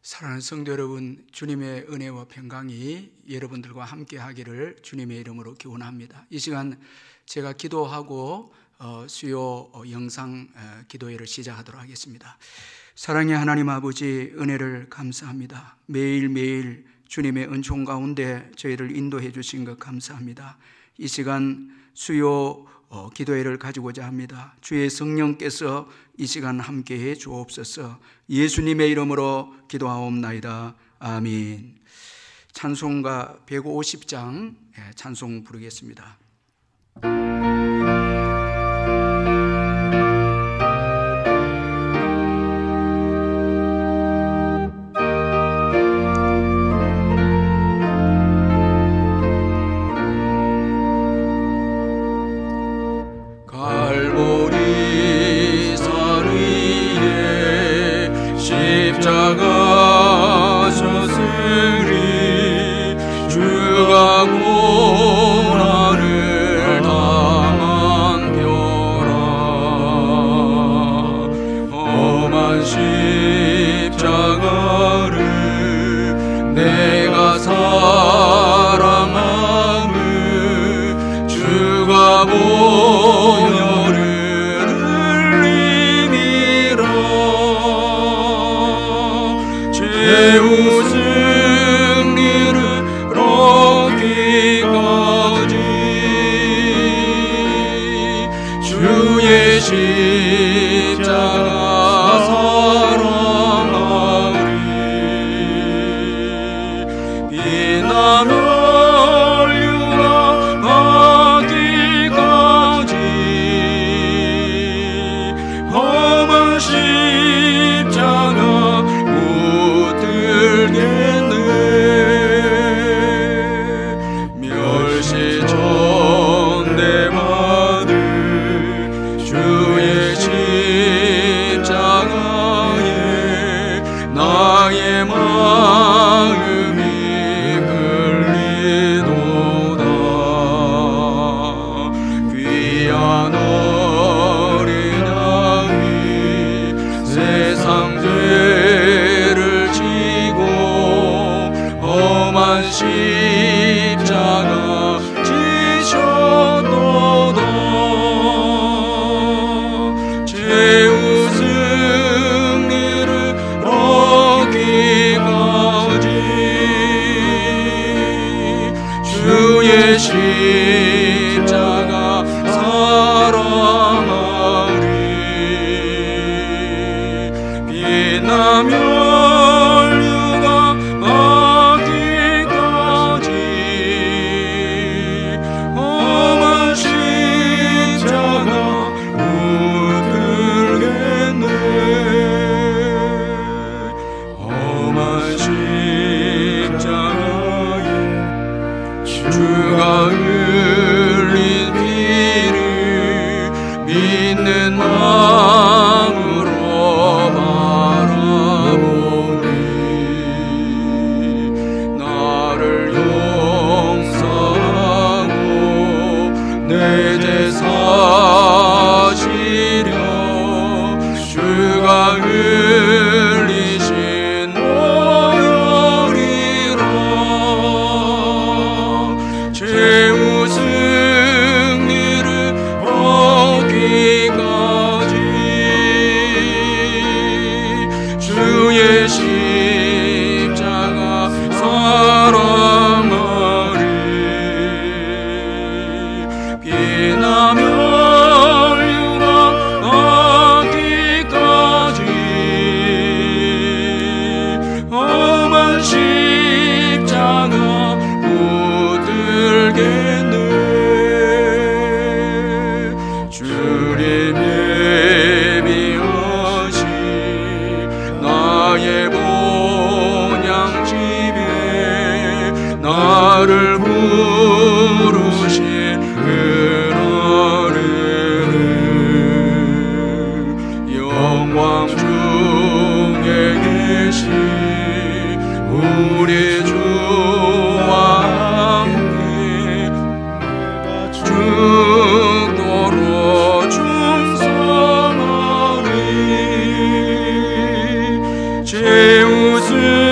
사랑하는 성도 여러분, 주님의 은혜와 평강이 여러분들과 함께 하기를 주님의 이름으로 기원합니다. 이 시간 제가 기도하고 수요 영상 기도회를 시작하도록 하겠습니다. 사랑의 하나님 아버지, 은혜를 감사합니다. 매일매일 주님의 은총 가운데 저희를 인도해 주신 것 감사합니다. 이 시간 수요 기도회를 가지고자 합니다. 주의 성령께서 이 시간 함께해 주옵소서. 예수님의 이름으로 기도하옵나이다. 아멘. 찬송가 150장 찬송 부르겠습니다. 제 웃음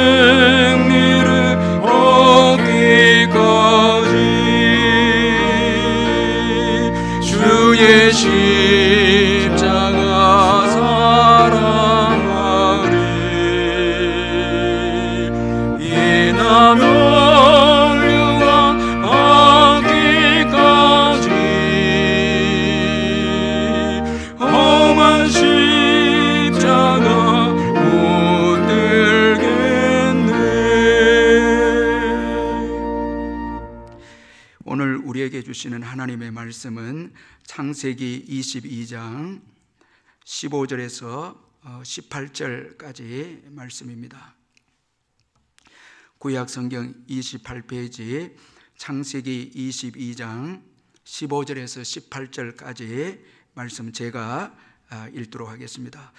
주시는 하나님의 말씀은 창세기 22장 15절에서 18절까지 말씀입니다. 구약 성경 28페이지 창세기 22장 15절에서 18절까지 말씀 제가 읽도록 하겠습니다.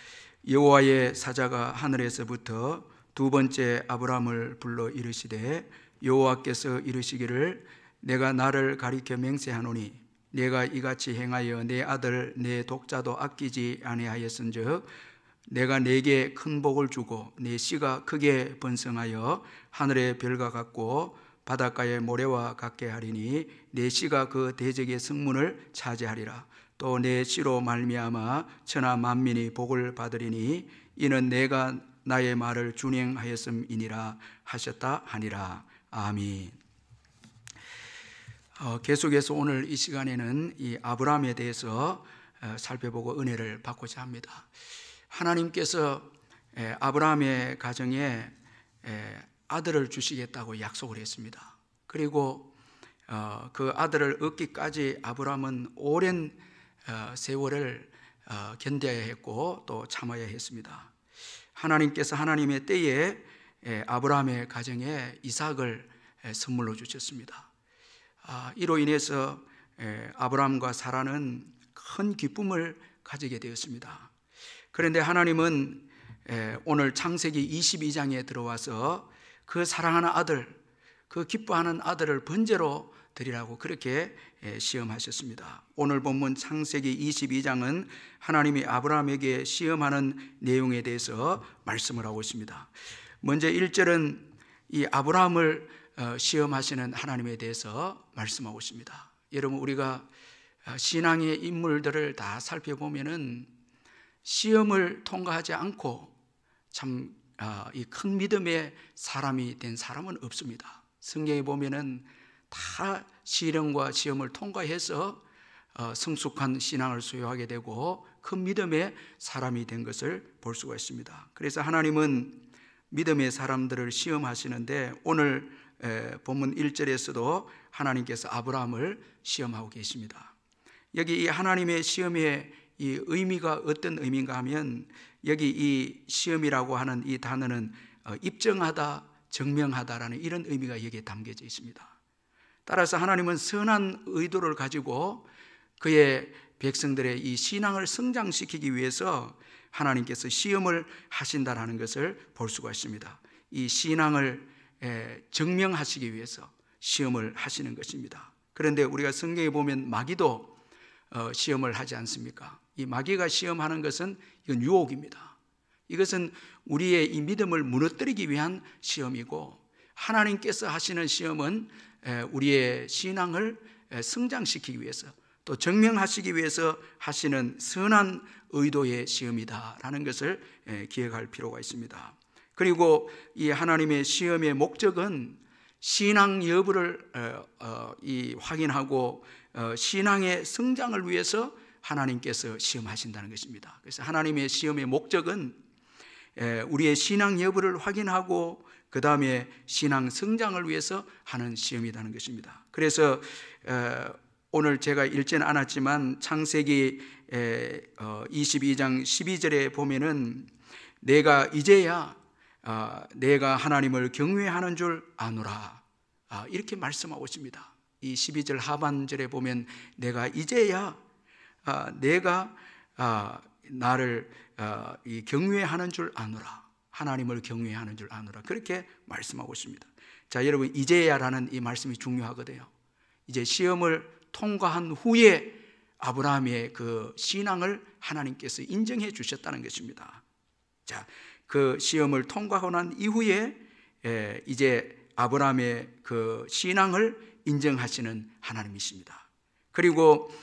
여호와의 사자가 하늘에서부터 두 번째 아브라함을 불러 이르시되 여호와께서 이르시기를 내가 나를 가리켜 맹세하노니 내가 이같이 행하여 내 아들 내 독자도 아끼지 아니하였은즉 내가 네게 큰 복을 주고 네 씨가 크게 번성하여 하늘의 별과 같고 바닷가의 모래와 같게 하리니 네 씨가 그 대적의 성문을 차지하리라. 또 내 씨로 말미암아 천하 만민이 복을 받으리니 이는 내가 나의 말을 준행하였음이니라 하셨다 하니라. 아멘. 계속해서 오늘 이 시간에는 이 아브라함에 대해서 살펴보고 은혜를 받고자 합니다. 하나님께서 아브라함의 가정에 아들을 주시겠다고 약속을 했습니다. 그리고 그 아들을 얻기까지 아브라함은 오랜 세월을 견뎌야 했고 또 참아야 했습니다. 하나님께서 하나님의 때에 아브라함의 가정에 이삭을 선물로 주셨습니다. 이로 인해서 아브라함과 사라는 큰 기쁨을 가지게 되었습니다. 그런데 하나님은 오늘 창세기 22장에 들어와서 그 사랑하는 아들, 그 기뻐하는 아들을 번제로 드리라고 그렇게 시험하셨습니다. 오늘 본문 창세기 22장은 하나님이 아브라함에게 시험하는 내용에 대해서 말씀을 하고 있습니다. 먼저 1절은 이 아브라함을 시험하시는 하나님에 대해서 말씀하고 있습니다. 여러분, 우리가 신앙의 인물들을 다 살펴보면은 시험을 통과하지 않고 참 이 큰 믿음의 사람이 된 사람은 없습니다. 성경에 보면은 다 시련과 시험을 통과해서 성숙한 신앙을 소유하게 되고 큰 믿음의 사람이 된 것을 볼 수가 있습니다. 그래서 하나님은 믿음의 사람들을 시험하시는데 오늘 본문 1절에서도 하나님께서 아브라함을 시험하고 계십니다. 여기 이 하나님의 시험의 이 의미가 어떤 의미인가 하면 여기 이 시험이라고 하는 이 단어는 입증하다, 증명하다라는 이런 의미가 여기에 담겨져 있습니다. 따라서 하나님은 선한 의도를 가지고 그의 백성들의 이 신앙을 성장시키기 위해서 하나님께서 시험을 하신다라는 것을 볼 수가 있습니다. 이 신앙을 증명하시기 위해서 시험을 하시는 것입니다. 그런데 우리가 성경에 보면 마귀도 시험을 하지 않습니까? 이 마귀가 시험하는 것은 이건 유혹입니다. 이것은 우리의 이 믿음을 무너뜨리기 위한 시험이고 하나님께서 하시는 시험은 우리의 신앙을 성장시키기 위해서 또 증명하시기 위해서 하시는 선한 의도의 시험이다라는 것을 기억할 필요가 있습니다. 그리고 이 하나님의 시험의 목적은 신앙 여부를 확인하고 신앙의 성장을 위해서 하나님께서 시험하신다는 것입니다. 그래서 하나님의 시험의 목적은 우리의 신앙 여부를 확인하고 그 다음에 신앙 성장을 위해서 하는 시험이라는 것입니다. 그래서 오늘 제가 읽지는 않았지만 창세기 22장 12절에 보면은 내가 이제야 내가 하나님을 경외하는 줄 아노라 이렇게 말씀하고 있습니다. 이 12절 하반절에 보면 내가 이제야 내가 나를 경외하는 줄 아노라, 하나님을 경외하는 줄 아노라 그렇게 말씀하고 있습니다. 자, 여러분, 이제야라는 이 말씀이 중요하거든요. 이제 시험을 통과한 후에 아브라함의 그 신앙을 하나님께서 인정해 주셨다는 것입니다. 자, 그 시험을 통과하고 난 이후에 이제 아브라함의 그 신앙을 인정하시는 하나님이십니다. 그리고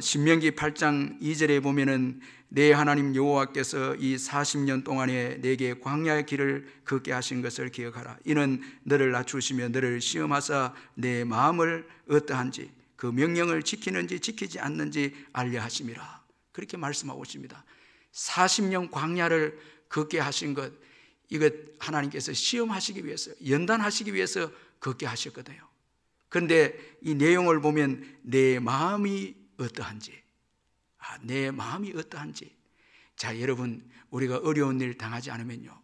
신명기 8장 2절에 보면은 내 하나님 여호와께서 이 40년 동안에 내게 광야의 길을 걷게 하신 것을 기억하라. 이는 너를 낮추시며 너를 시험하사 내 마음을 어떠한지 그 명령을 지키는지 지키지 않는지 알려 하심이라. 그렇게 말씀하고 있습니다. 40년 광야를 걷게 하신 것, 이것 하나님께서 시험하시기 위해서, 연단하시기 위해서 걷게 하셨거든요. 그런데 이 내용을 보면 내 마음이 어떠한지, 내 마음이 어떠한지. 자, 여러분, 우리가 어려운 일 당하지 않으면요,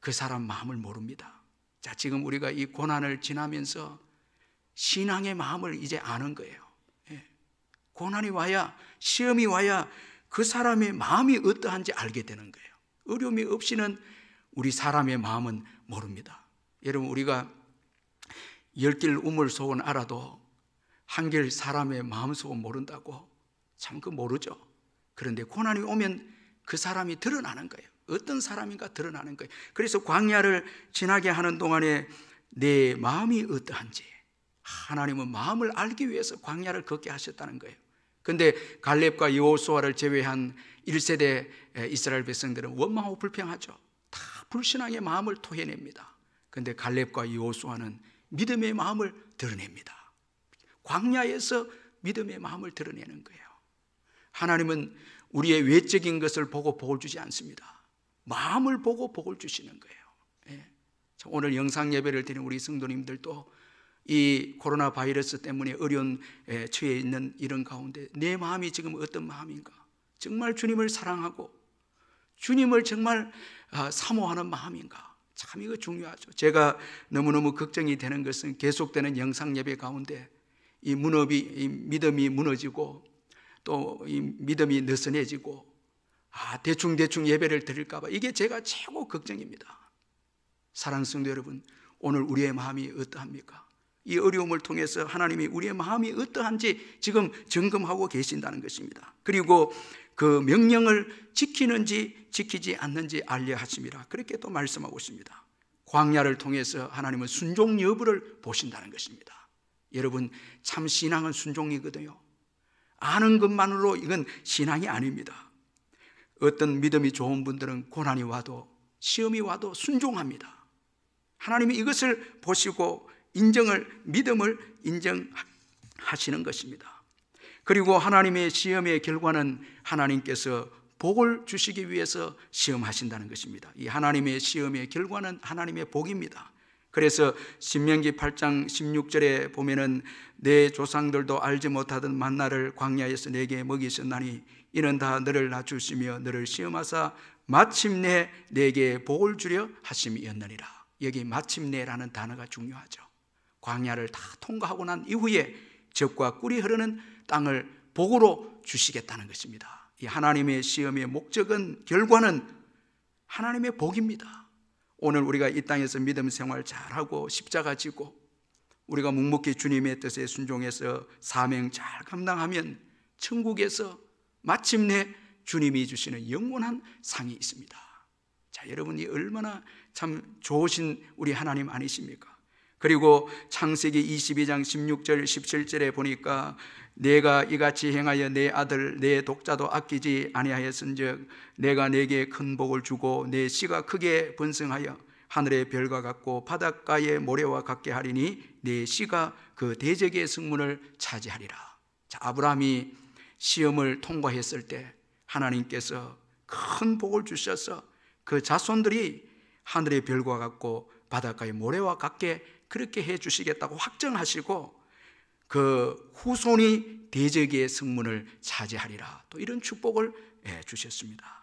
그 사람 마음을 모릅니다. 자, 지금 우리가 이 고난을 지나면서 신앙의 마음을 이제 아는 거예요. 고난이 와야, 시험이 와야 그 사람의 마음이 어떠한지 알게 되는 거예요. 어려움이 없이는 우리 사람의 마음은 모릅니다. 여러분, 우리가 10길 우물속은 알아도 한길 사람의 마음속은 모른다고, 참 그 모르죠. 그런데 고난이 오면 그 사람이 드러나는 거예요. 어떤 사람인가 드러나는 거예요. 그래서 광야를 지나게 하는 동안에 내 마음이 어떠한지, 하나님은 마음을 알기 위해서 광야를 걷게 하셨다는 거예요. 근데 갈렙과 여호수아를 제외한 1세대 이스라엘 백성들은 원망하고 불평하죠. 다 불신앙의 마음을 토해냅니다. 근데 갈렙과 여호수아는 믿음의 마음을 드러냅니다. 광야에서 믿음의 마음을 드러내는 거예요. 하나님은 우리의 외적인 것을 보고 복을 주지 않습니다. 마음을 보고 복을 주시는 거예요. 오늘 영상 예배를 드리는 우리 성도님들도 이 코로나 바이러스 때문에 어려운 처해 있는 이런 가운데 내 마음이 지금 어떤 마음인가? 정말 주님을 사랑하고 주님을 정말 사모하는 마음인가? 참 이거 중요하죠. 제가 너무너무 걱정이 되는 것은 계속되는 영상 예배 가운데 이 믿음이 무너지고 또 이 믿음이 느슨해지고 대충 예배를 드릴까 봐, 이게 제가 최고 걱정입니다. 사랑하는 성도 여러분, 오늘 우리의 마음이 어떠합니까? 이 어려움을 통해서 하나님이 우리의 마음이 어떠한지 지금 점검하고 계신다는 것입니다. 그리고 그 명령을 지키는지 지키지 않는지 알려 하심이라, 그렇게 또 말씀하고 있습니다. 광야를 통해서 하나님은 순종 여부를 보신다는 것입니다. 여러분, 참 신앙은 순종이거든요. 아는 것만으로 이건 신앙이 아닙니다. 어떤 믿음이 좋은 분들은 고난이 와도 시험이 와도 순종합니다. 하나님이 이것을 보시고 믿음을 인정하시는 것입니다. 그리고 하나님의 시험의 결과는 하나님께서 복을 주시기 위해서 시험하신다는 것입니다. 이 하나님의 시험의 결과는 하나님의 복입니다. 그래서 신명기 8장 16절에 보면은 내 조상들도 알지 못하던 만나를 광야에서 내게 먹이셨나니 이는 다 너를 낮추시며 너를 시험하사 마침내 내게 복을 주려 하심이었느니라. 여기 마침내라는 단어가 중요하죠. 광야를 다 통과하고 난 이후에 젖과 꿀이 흐르는 땅을 복으로 주시겠다는 것입니다. 이 하나님의 시험의 목적은, 결과는 하나님의 복입니다. 오늘 우리가 이 땅에서 믿음 생활 잘하고 십자가 지고 우리가 묵묵히 주님의 뜻에 순종해서 사명 잘 감당하면 천국에서 마침내 주님이 주시는 영원한 상이 있습니다. 자, 여러분이 얼마나 참 좋으신 우리 하나님 아니십니까? 그리고 창세기 22장 16절 17절에 보니까 내가 이같이 행하여 내 아들 내 독자도 아끼지 아니하였은즉 내가 내게 큰 복을 주고 내 씨가 크게 번성하여 하늘의 별과 같고 바닷가의 모래와 같게 하리니 내 씨가 그 대적의 성문을 차지하리라. 자, 아브라함이 시험을 통과했을 때 하나님께서 큰 복을 주셔서 그 자손들이 하늘의 별과 같고 바닷가의 모래와 같게 그렇게 해 주시겠다고 확정하시고 그 후손이 대적의 성문을 차지하리라, 또 이런 축복을 주셨습니다.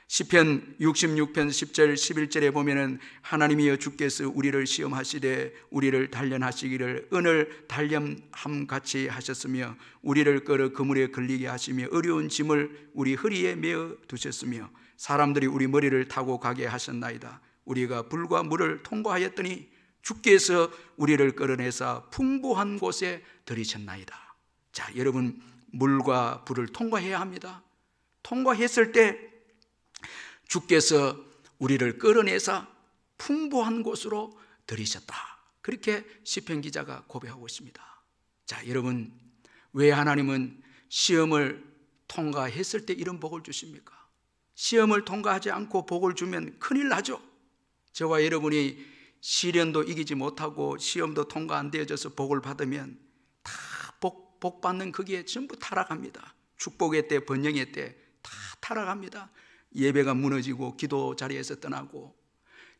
시편 66편 10절 11절에 보면은 하나님이여 주께서 우리를 시험하시되 우리를 단련하시기를 은을 단련함같이 하셨으며 우리를 끌어 그물에 걸리게 하시며 어려운 짐을 우리 허리에 메어 두셨으며 사람들이 우리 머리를 타고 가게 하셨나이다. 우리가 불과 물을 통과하였더니 주께서 우리를 끌어내사 풍부한 곳에 들이셨나이다. 자, 여러분, 물과 불을 통과해야 합니다. 통과했을 때 주께서 우리를 끌어내사 풍부한 곳으로 들이셨다. 그렇게 시편 기자가 고백하고 있습니다. 자, 여러분, 왜 하나님은 시험을 통과했을 때 이런 복을 주십니까? 시험을 통과하지 않고 복을 주면 큰일 나죠. 저와 여러분이 시련도 이기지 못하고 시험도 통과 안 되어져서 복을 받으면 다 복 받는 거기에 전부 타락합니다. 축복의 때, 번영의 때 다 타락합니다. 예배가 무너지고 기도 자리에서 떠나고,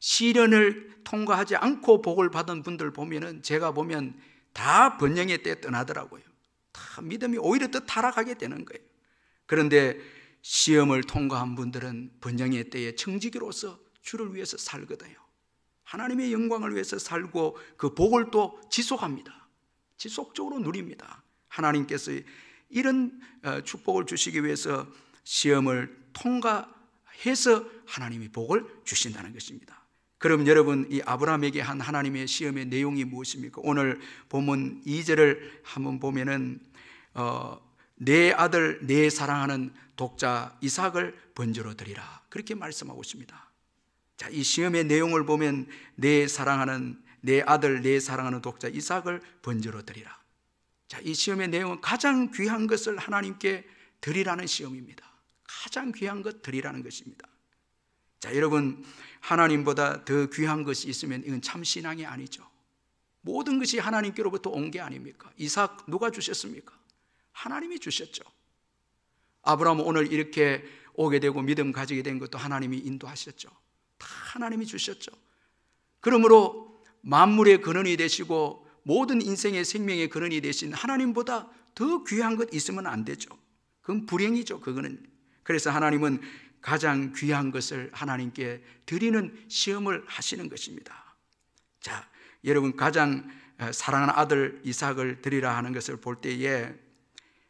시련을 통과하지 않고 복을 받은 분들 보면은 제가 보면 다 번영의 때에 떠나더라고요. 다 믿음이 오히려 더 타락하게 되는 거예요. 그런데 시험을 통과한 분들은 번영의 때에 청지기로서 주를 위해서 살거든요. 하나님의 영광을 위해서 살고 그 복을 또 지속합니다. 지속적으로 누립니다. 하나님께서 이런 축복을 주시기 위해서 시험을 통과해서 하나님이 복을 주신다는 것입니다. 그럼 여러분, 이 아브라함에게 한 하나님의 시험의 내용이 무엇입니까? 오늘 본문 2절을 한번 보면은 내 아들 내 사랑하는 독자 이삭을 번제로 드리라, 그렇게 말씀하고 있습니다. 자, 이 시험의 내용을 보면 내 아들 내 사랑하는 독자 이삭을 번제로 드리라. 자, 이 시험의 내용은 가장 귀한 것을 하나님께 드리라는 시험입니다. 가장 귀한 것 드리라는 것입니다. 자, 여러분, 하나님보다 더 귀한 것이 있으면 이건 참 신앙이 아니죠. 모든 것이 하나님께로부터 온 게 아닙니까? 이삭 누가 주셨습니까? 하나님이 주셨죠. 아브라함은 오늘 이렇게 오게 되고 믿음 가지게 된 것도 하나님이 인도하셨죠. 다 하나님이 주셨죠. 그러므로 만물의 근원이 되시고 모든 인생의 생명의 근원이 되신 하나님보다 더 귀한 것 있으면 안 되죠. 그건 불행이죠. 그거는. 그래서 하나님은 가장 귀한 것을 하나님께 드리는 시험을 하시는 것입니다. 자, 여러분, 가장 사랑하는 아들 이삭을 드리라 하는 것을 볼 때에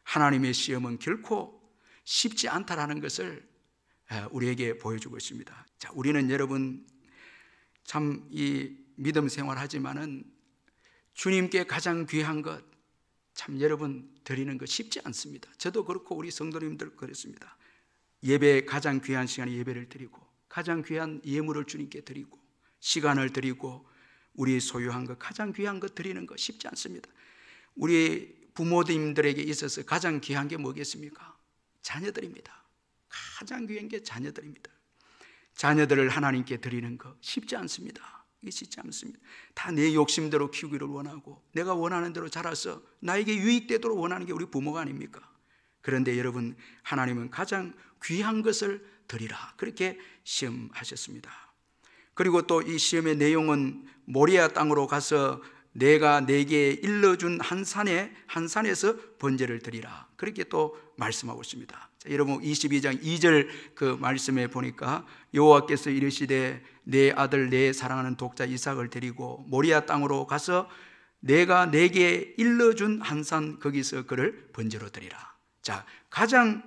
하나님의 시험은 결코 쉽지 않다라는 것을 우리에게 보여주고 있습니다. 자, 우리는 여러분 참 이 믿음 생활하지만은 주님께 가장 귀한 것 참 여러분 드리는 것 쉽지 않습니다. 저도 그렇고 우리 성도님들 그렇습니다. 예배, 가장 귀한 시간에 예배를 드리고 가장 귀한 예물을 주님께 드리고 시간을 드리고 우리 소유한 것, 가장 귀한 것 드리는 것 쉽지 않습니다. 우리 부모님들에게 있어서 가장 귀한 게 뭐겠습니까? 자녀들입니다. 가장 귀한 게 자녀들입니다. 자녀들을 하나님께 드리는 거 쉽지 않습니다. 이게 쉽지 않습니다. 다 내 욕심대로 키우기를 원하고 내가 원하는 대로 자라서 나에게 유익되도록 원하는 게 우리 부모가 아닙니까? 그런데 여러분, 하나님은 가장 귀한 것을 드리라, 그렇게 시험하셨습니다. 그리고 또 이 시험의 내용은 모리아 땅으로 가서 내가 내게 일러준 한 산에서 번제를 드리라, 그렇게 또 말씀하고 있습니다. 자, 여러분 22장 2절 그 말씀에 보니까 여호와께서 이르시되 내 아들 내 사랑하는 독자 이삭을 데리고 모리아 땅으로 가서 내가 내게 일러준 한 산 거기서 그를 번제로 드리라. 자, 가장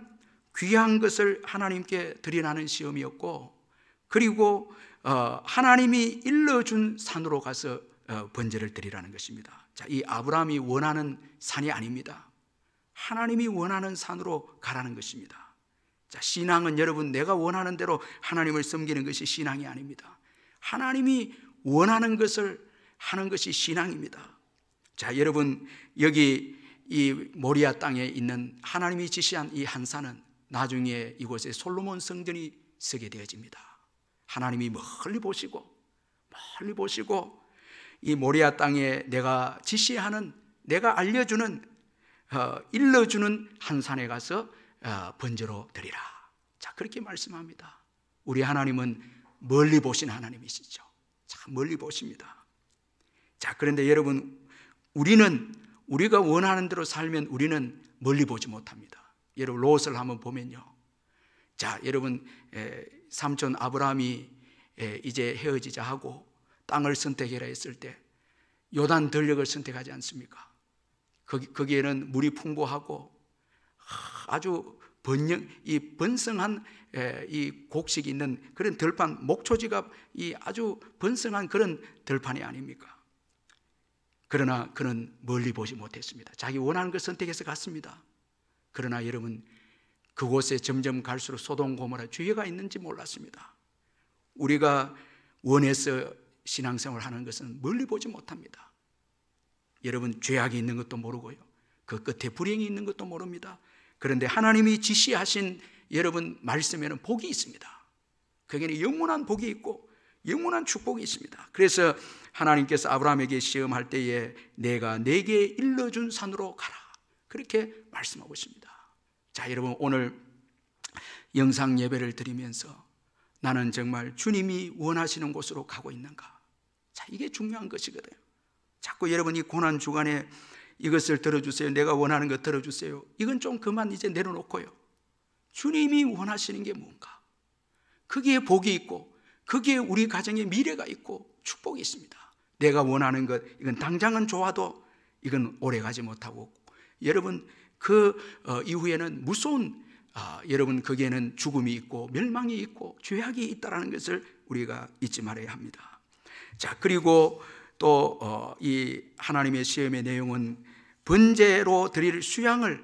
귀한 것을 하나님께 드리라는 시험이었고, 그리고 하나님이 일러준 산으로 가서 번제를 드리라는 것입니다. 자, 이 아브라함이 원하는 산이 아닙니다. 하나님이 원하는 산으로 가라는 것입니다. 자, 신앙은 여러분 내가 원하는 대로 하나님을 섬기는 것이 신앙이 아닙니다. 하나님이 원하는 것을 하는 것이 신앙입니다. 자, 여러분, 여기 이 모리아 땅에 있는 하나님이 지시한 이 한 산은 나중에 이곳에 솔로몬 성전이 서게 되어집니다. 하나님이 멀리 보시고 이 모리아 땅에 내가 지시하는, 내가 알려주는, 일러주는 한 산에 가서 번제로 드리라. 자, 그렇게 말씀합니다. 우리 하나님은 멀리 보신 하나님이시죠. 참 멀리 보십니다. 자, 그런데 여러분, 우리가 원하는 대로 살면 우리는 멀리 보지 못합니다. 여러분 롯을 한번 보면요. 자, 여러분 삼촌 아브라함이 이제 헤어지자 하고 땅을 선택해라 했을 때 요단 들녘을 선택하지 않습니까? 거기에는 물이 풍부하고 아주 번성한 이 곡식이 있는 그런 들판, 목초지가 이 아주 번성한 그런 들판이 아닙니까? 그러나 그는 멀리 보지 못했습니다. 자기 원하는 걸 선택해서 갔습니다. 그러나 여러분, 그곳에 점점 갈수록 소돔 고모라 죄가 있는지 몰랐습니다. 우리가 원해서 신앙생활을 하는 것은 멀리 보지 못합니다. 여러분, 죄악이 있는 것도 모르고요, 그 끝에 불행이 있는 것도 모릅니다. 그런데 하나님이 지시하신 여러분 말씀에는 복이 있습니다. 거기에는 영원한 복이 있고 영원한 축복이 있습니다. 그래서 하나님께서 아브라함에게 시험할 때에 내가 내게 일러준 산으로 가라, 그렇게 말씀하고 있습니다. 자, 여러분, 오늘 영상 예배를 드리면서 나는 정말 주님이 원하시는 곳으로 가고 있는가? 자, 이게 중요한 것이거든요. 자꾸 여러분 이 고난 주간에 이것을 들어주세요, 내가 원하는 것 들어주세요, 이건 좀 그만 이제 내려놓고요, 주님이 원하시는 게 뭔가, 거기에 복이 있고 거기에 우리 가정에 미래가 있고 축복이 있습니다. 내가 원하는 것, 이건 당장은 좋아도 이건 오래가지 못하고, 여러분 그 이후에는 무서운 여러분 거기에는 죽음이 있고 멸망이 있고 죄악이 있다라는 것을 우리가 잊지 말아야 합니다. 자, 그리고 또 이 하나님의 시험의 내용은 번제로 드릴 수양을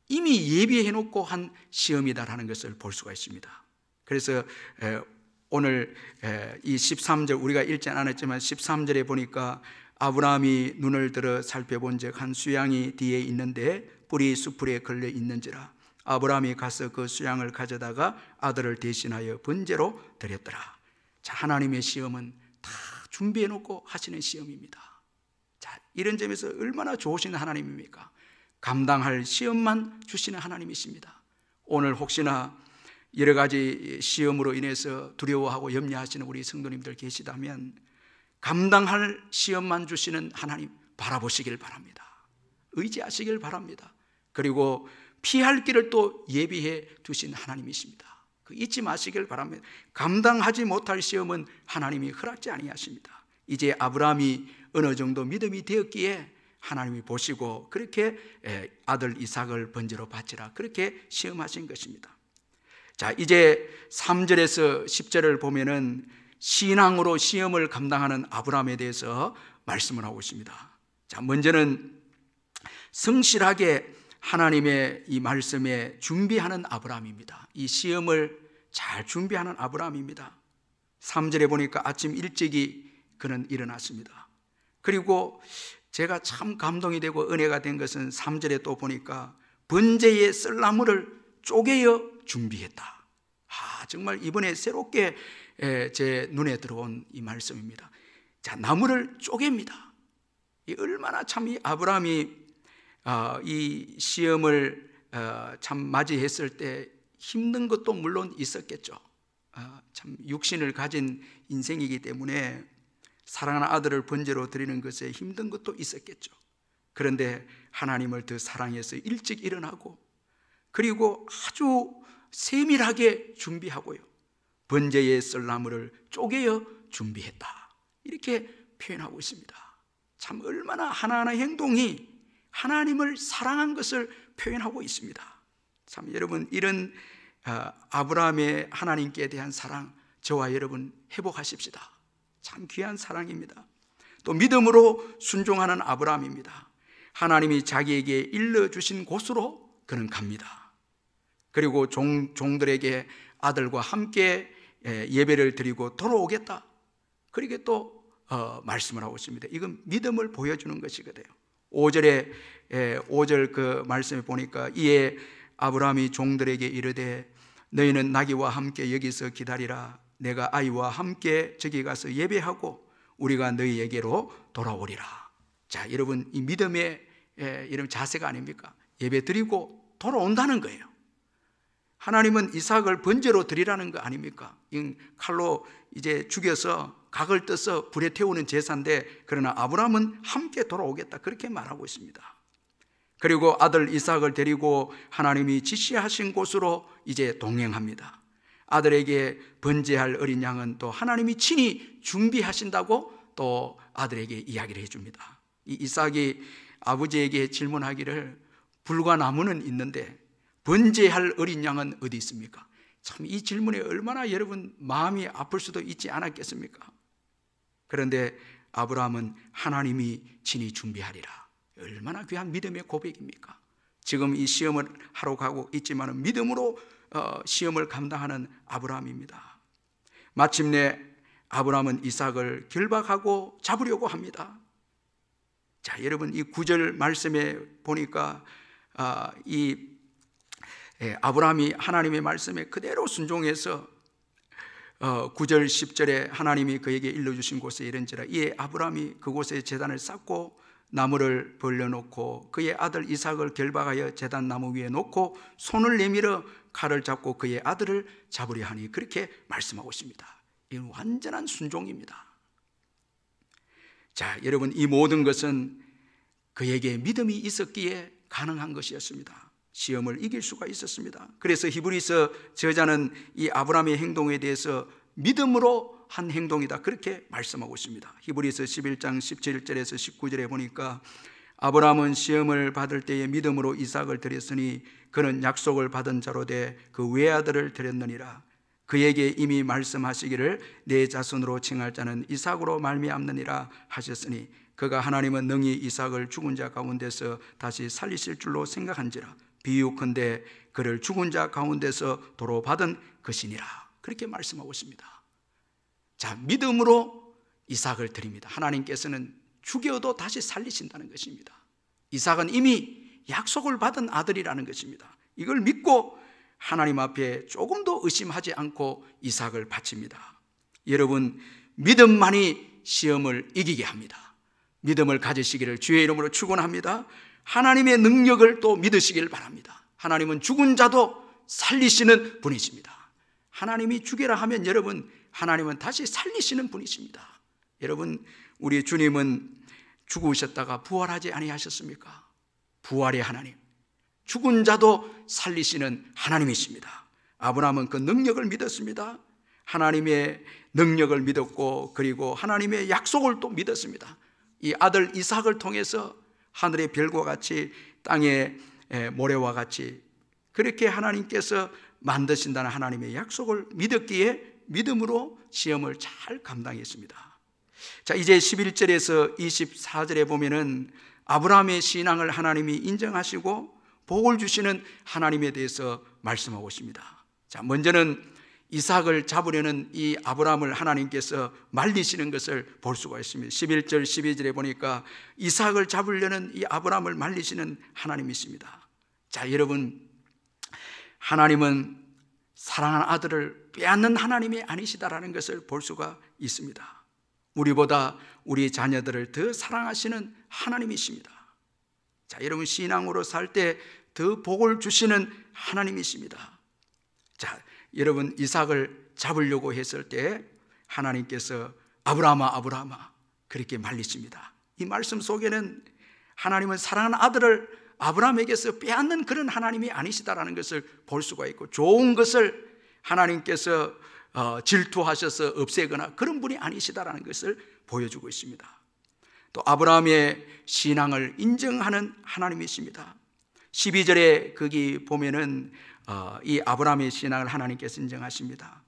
이미 예비해 놓고 한 시험이다라는 것을 볼 수가 있습니다. 그래서 오늘 이 13절, 우리가 읽지 않았지만 13절에 보니까 아브라함이 눈을 들어 살펴본즉 한 수양이 뒤에 있는데 뿔이 수풀에 걸려 있는지라 아브라함이 가서 그 수양을 가져다가 아들을 대신하여 번제로 드렸더라. 자, 하나님의 시험은 다 준비해 놓고 하시는 시험입니다. 자, 이런 점에서 얼마나 좋으신 하나님입니까? 감당할 시험만 주시는 하나님이십니다. 오늘 혹시나 여러 가지 시험으로 인해서 두려워하고 염려하시는 우리 성도님들 계시다면 감당할 시험만 주시는 하나님 바라보시길 바랍니다. 의지하시길 바랍니다. 그리고 피할 길을 또 예비해 두신 하나님이십니다. 잊지 마시길 바랍니다. 감당하지 못할 시험은 하나님이 허락지 아니하십니다. 이제 아브라함이 어느 정도 믿음이 되었기에 하나님이 보시고 그렇게 아들 이삭을 번제로 바치라, 그렇게 시험하신 것입니다. 자, 이제 3절에서 10절을 보면은 신앙으로 시험을 감당하는 아브라함에 대해서 말씀을 하고 있습니다. 자, 먼저는 성실하게 하나님의 이 말씀에 준비하는 아브라함입니다. 이 시험을 잘 준비하는 아브라함입니다. 3절에 보니까 아침 일찍이 그는 일어났습니다. 그리고 제가 참 감동이 되고 은혜가 된 것은 3절에 또 보니까 번제의 썰나무를 쪼개어 준비했다. 정말 이번에 새롭게 제 눈에 들어온 이 말씀입니다. 자, 나무를 쪼갭니다. 이 얼마나 참 이 아브라함이 이 시험을 참 맞이했을 때 힘든 것도 물론 있었겠죠. 참 육신을 가진 인생이기 때문에 사랑하는 아들을 번제로 드리는 것에 힘든 것도 있었겠죠. 그런데 하나님을 더 사랑해서 일찍 일어나고 그리고 아주 세밀하게 준비하고요, 번제의 썰나무를 쪼개어 준비했다, 이렇게 표현하고 있습니다. 참 얼마나 하나하나 행동이 하나님을 사랑한 것을 표현하고 있습니다. 참 여러분, 이런 아브라함의 하나님께 대한 사랑 저와 여러분 회복하십시다. 참 귀한 사랑입니다. 또 믿음으로 순종하는 아브라함입니다. 하나님이 자기에게 일러주신 곳으로 그는 갑니다. 그리고 종들에게 아들과 함께 예배를 드리고 돌아오겠다, 그렇게 또 말씀을 하고 있습니다. 이건 믿음을 보여주는 것이거든요. 5절 그 말씀에 보니까 이에 아브라함이 종들에게 이르되 너희는 나귀와 함께 여기서 기다리라, 내가 아이와 함께 저기 가서 예배하고 우리가 너희에게로 돌아오리라. 자, 여러분, 이 믿음의 이런 자세가 아닙니까? 예배 드리고 돌아온다는 거예요. 하나님은 이삭을 번제로 드리라는 거 아닙니까? 칼로 이제 죽여서 각을 떠서 불에 태우는 제사인데, 그러나 아브라함은 함께 돌아오겠다, 그렇게 말하고 있습니다. 그리고 아들 이삭을 데리고 하나님이 지시하신 곳으로 이제 동행합니다. 아들에게 번제할 어린 양은 또 하나님이 친히 준비하신다고 또 아들에게 이야기를 해줍니다. 이 이삭이 아버지에게 질문하기를 불과 나무는 있는데 번제할 어린 양은 어디 있습니까? 참 이 질문에 얼마나 여러분 마음이 아플 수도 있지 않았겠습니까? 그런데 아브라함은 하나님이 친히 준비하리라. 얼마나 귀한 믿음의 고백입니까? 지금 이 시험을 하러 가고 있지만 믿음으로 시험을 감당하는 아브라함입니다. 마침내 아브라함은 이삭을 결박하고 잡으려고 합니다. 자, 여러분, 이 9절 말씀에 보니까 아브라함이 하나님의 말씀에 그대로 순종해서 9절 10절에 하나님이 그에게 일러주신 곳에 이른지라 이에 아브라함이 그곳에 제단을 쌓고 나무를 벌려놓고 그의 아들 이삭을 결박하여 제단 나무 위에 놓고 손을 내밀어 칼을 잡고 그의 아들을 잡으려 하니, 그렇게 말씀하고 있습니다. 이건 완전한 순종입니다. 자, 여러분, 이 모든 것은 그에게 믿음이 있었기에 가능한 것이었습니다. 시험을 이길 수가 있었습니다. 그래서 히브리서 저자는 이 아브라함의 행동에 대해서 믿음으로 한 행동이다, 그렇게 말씀하고 있습니다. 히브리서 11장 17절에서 19절에 보니까 아브라함은 시험을 받을 때에 믿음으로 이삭을 드렸으니 그는 약속을 받은 자로 돼 그 외아들을 드렸느니라. 그에게 이미 말씀하시기를 내 자손으로 칭할 자는 이삭으로 말미암느니라 하셨으니 그가 하나님은 능히 이삭을 죽은 자 가운데서 다시 살리실 줄로 생각한지라. 비유컨대 그를 죽은 자 가운데서 도로 받은 것이니라. 그렇게 말씀하고 있습니다. 자, 믿음으로 이삭을 드립니다. 하나님께서는 죽여도 다시 살리신다는 것입니다. 이삭은 이미 약속을 받은 아들이라는 것입니다. 이걸 믿고 하나님 앞에 조금도 의심하지 않고 이삭을 바칩니다. 여러분, 믿음만이 시험을 이기게 합니다. 믿음을 가지시기를 주의 이름으로 축원합니다. 하나님의 능력을 또 믿으시길 바랍니다. 하나님은 죽은 자도 살리시는 분이십니다. 하나님이 죽여라 하면 여러분, 하나님은 다시 살리시는 분이십니다. 여러분, 우리 주님은 죽으셨다가 부활하지 아니하셨습니까? 부활의 하나님, 죽은 자도 살리시는 하나님이십니다. 아브라함은 그 능력을 믿었습니다. 하나님의 능력을 믿었고, 그리고 하나님의 약속을 또 믿었습니다. 이 아들 이삭을 통해서 하늘의 별과 같이 땅의 모래와 같이 그렇게 하나님께서 만드신다는 하나님의 약속을 믿었기에 믿음으로 시험을 잘 감당했습니다. 자, 이제 11절에서 24절에 보면은 아브라함의 신앙을 하나님이 인정하시고 복을 주시는 하나님에 대해서 말씀하고 있습니다. 자, 먼저는 이삭을 잡으려는 이 아브라함을 하나님께서 말리시는 것을 볼 수가 있습니다. 11절 12절에 보니까 이삭을 잡으려는 이 아브라함을 말리시는 하나님이십니다. 자, 여러분, 하나님은 사랑하는 아들을 빼앗는 하나님이 아니시다라는 것을 볼 수가 있습니다. 우리보다 우리 자녀들을 더 사랑하시는 하나님이십니다. 자, 여러분, 신앙으로 살 때 더 복을 주시는 하나님이십니다. 자, 여러분, 이삭을 잡으려고 했을 때 하나님께서 아브라함아 아브라함아 그렇게 말리십니다. 이 말씀 속에는 하나님은 사랑하는 아들을 아브라함에게서 빼앗는 그런 하나님이 아니시다라는 것을 볼 수가 있고, 좋은 것을 하나님께서 질투하셔서 없애거나 그런 분이 아니시다라는 것을 보여주고 있습니다. 또 아브라함의 신앙을 인정하는 하나님이십니다. 12절에 거기 보면은 이 아브라함의 신앙을 하나님께서 인정하십니다.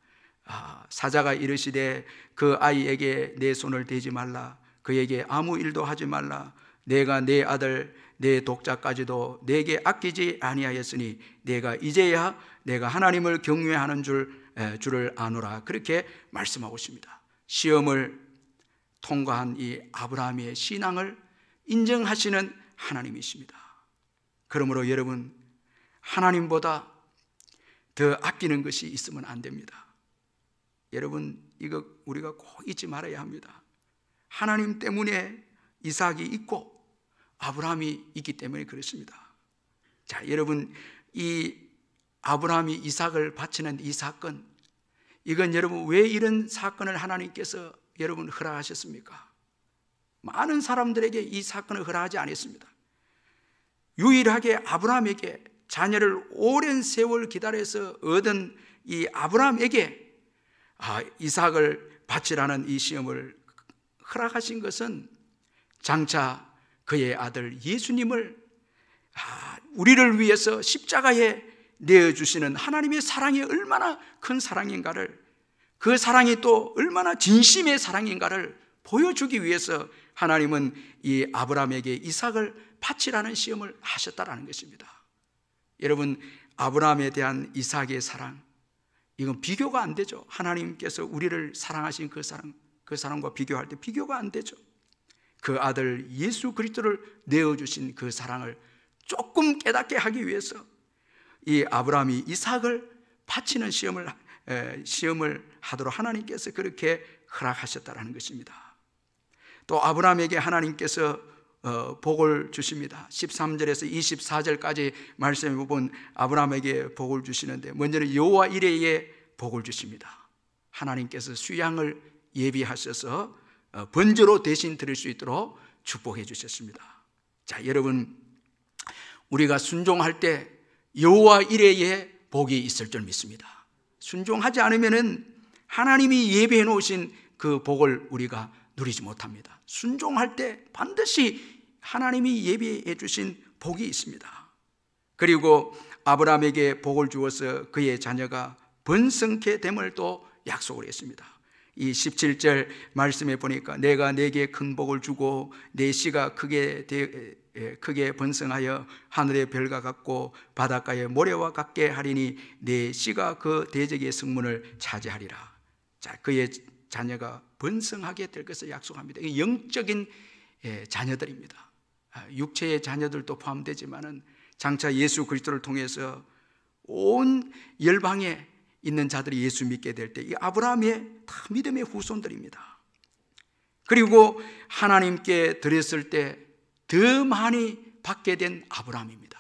사자가 이르시되 그 아이에게 내 손을 대지 말라, 그에게 아무 일도 하지 말라, 내가 내 아들 내 독자까지도 내게 아끼지 아니하였으니 내가 이제야 내가 하나님을 경외하는 줄을 아노라. 그렇게 말씀하고 있습니다. 시험을 통과한 이 아브라함의 신앙을 인정하시는 하나님이십니다. 그러므로 여러분, 하나님보다 더 아끼는 것이 있으면 안 됩니다. 여러분, 이거 우리가 꼭 잊지 말아야 합니다. 하나님 때문에 이삭이 있고 아브라함이 있기 때문에 그렇습니다. 자, 여러분, 이 아브라함이 이삭을 바치는 이 사건, 이건 여러분 왜 이런 사건을 하나님께서 여러분 허락하셨습니까? 많은 사람들에게 이 사건을 허락하지 않았습니다. 유일하게 아브라함에게, 자녀를 오랜 세월 기다려서 얻은 이 아브라함에게 이삭을 바치라는 이 시험을 허락하신 것은 장차 그의 아들 예수님을 우리를 위해서 십자가에 내어주시는 하나님의 사랑이 얼마나 큰 사랑인가를, 그 사랑이 또 얼마나 진심의 사랑인가를 보여주기 위해서 하나님은 이 아브라함에게 이삭을 바치라는 시험을 하셨다라는 것입니다. 여러분, 아브라함에 대한 이삭의 사랑, 이건 비교가 안 되죠. 하나님께서 우리를 사랑하신 그 사랑과 비교할 때 비교가 안 되죠. 그 아들 예수 그리스도를 내어주신 그 사랑을 조금 깨닫게 하기 위해서 이 아브라함이 이삭을 바치는 시험을 하도록 하나님께서 그렇게 허락하셨다라는 것입니다. 또 아브라함에게 하나님께서 복을 주십니다. 13절에서 24절까지 말씀해 보면 아브라함에게 복을 주시는데, 먼저는 여호와 이레에 복을 주십니다. 하나님께서 수양을 예비하셔서 번제로 대신 드릴 수 있도록 축복해 주셨습니다. 자, 여러분, 우리가 순종할 때 여호와 이레의 복이 있을 줄 믿습니다. 순종하지 않으면은 하나님이 예배해 놓으신 그 복을 우리가 누리지 못합니다. 순종할 때 반드시 하나님이 예배해 주신 복이 있습니다. 그리고 아브라함에게 복을 주어서 그의 자녀가 번성케 됨을 또 약속을 했습니다. 이 17절 말씀에 보니까 내가 내게 큰 복을 주고 내 씨가 크게 번성하여 하늘의 별과 같고 바닷가의 모래와 같게 하리니 내 씨가 그 대적의 성문을 차지하리라. 자, 그의 자녀가 번성하게 될 것을 약속합니다. 이게 영적인 자녀들입니다. 육체의 자녀들도 포함되지만은 장차 예수 그리스도를 통해서 온 열방에 있는 자들이 예수 믿게 될 때 이 아브라함의 다 믿음의 후손들입니다. 그리고 하나님께 드렸을 때 더 많이 받게 된 아브라함입니다.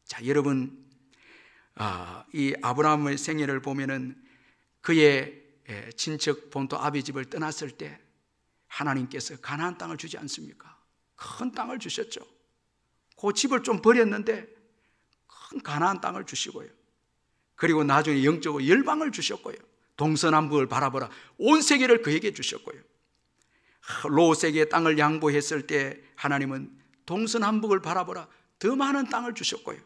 자, 여러분, 이 아브라함의 생애를 보면은 그의 친척 본토 아비 집을 떠났을 때 하나님께서 가나안 땅을 주지 않습니까? 큰 땅을 주셨죠. 그 집을 좀 버렸는데 큰 가나안 땅을 주시고요. 그리고 나중에 영적으로 열방을 주셨고요. 동서남북을 바라보라 온 세계를 그에게 주셨고요. 롯에게 땅을 양보했을 때 하나님은 동서남북을 바라보라 더 많은 땅을 주셨고요.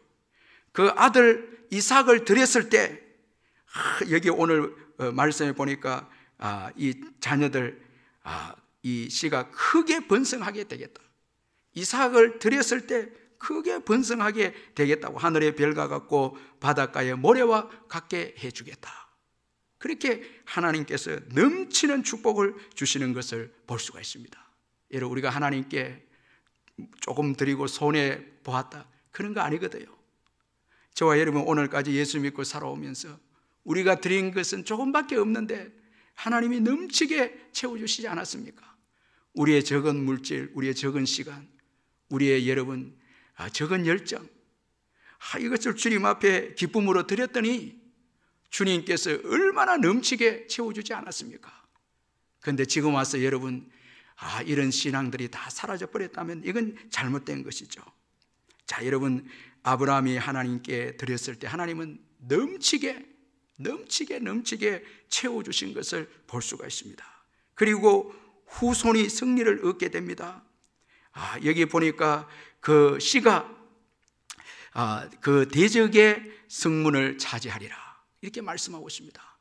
그 아들 이삭을 드렸을 때 여기 오늘 말씀에 보니까 이 자녀들 이 씨가 크게 번성하게 되겠다. 이삭을 드렸을 때 크게 번성하게 되겠다고 하늘의 별과 같고 바닷가의 모래와 같게 해주겠다. 그렇게 하나님께서 넘치는 축복을 주시는 것을 볼 수가 있습니다. 여러분, 우리가 하나님께 조금 드리고 손해 보았다 그런 거 아니거든요. 저와 여러분 오늘까지 예수 믿고 살아오면서 우리가 드린 것은 조금밖에 없는데 하나님이 넘치게 채워주시지 않았습니까? 우리의 적은 물질, 우리의 적은 시간, 우리의 여러분 적은 열정, 이것을 주님 앞에 기쁨으로 드렸더니 주님께서 얼마나 넘치게 채워주지 않았습니까? 그런데 지금 와서 여러분 이런 신앙들이 다 사라져 버렸다면 이건 잘못된 것이죠. 자, 여러분, 아브라함이 하나님께 드렸을 때 하나님은 넘치게 채워주신 것을 볼 수가 있습니다. 그리고 후손이 승리를 얻게 됩니다. 여기 보니까 그 씨가 그 대적의 성문을 차지하리라 이렇게 말씀하고 있습니다.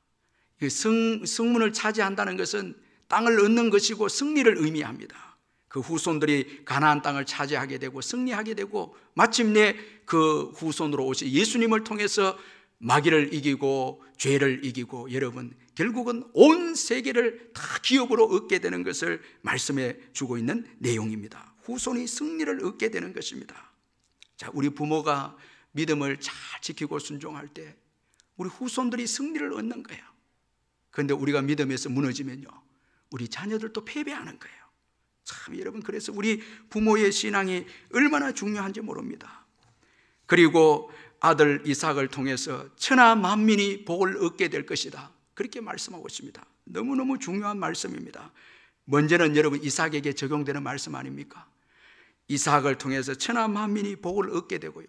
성문을 차지한다는 것은 땅을 얻는 것이고 승리를 의미합니다. 그 후손들이 가나안 땅을 차지하게 되고 승리하게 되고 마침내 그 후손으로 오신 예수님을 통해서 마귀를 이기고 죄를 이기고 여러분 결국은 온 세계를 다 기업으로 얻게 되는 것을 말씀해 주고 있는 내용입니다. 후손이 승리를 얻게 되는 것입니다. 자, 우리 부모가 믿음을 잘 지키고 순종할 때 우리 후손들이 승리를 얻는 거예요. 그런데 우리가 믿음에서 무너지면요 우리 자녀들도 패배하는 거예요. 참 여러분, 그래서 우리 부모의 신앙이 얼마나 중요한지 모릅니다. 그리고 아들 이삭을 통해서 천하 만민이 복을 얻게 될 것이다 그렇게 말씀하고 있습니다. 너무너무 중요한 말씀입니다. 먼저는 여러분 이삭에게 적용되는 말씀 아닙니까? 이삭을 통해서 천하 만민이 복을 얻게 되고요,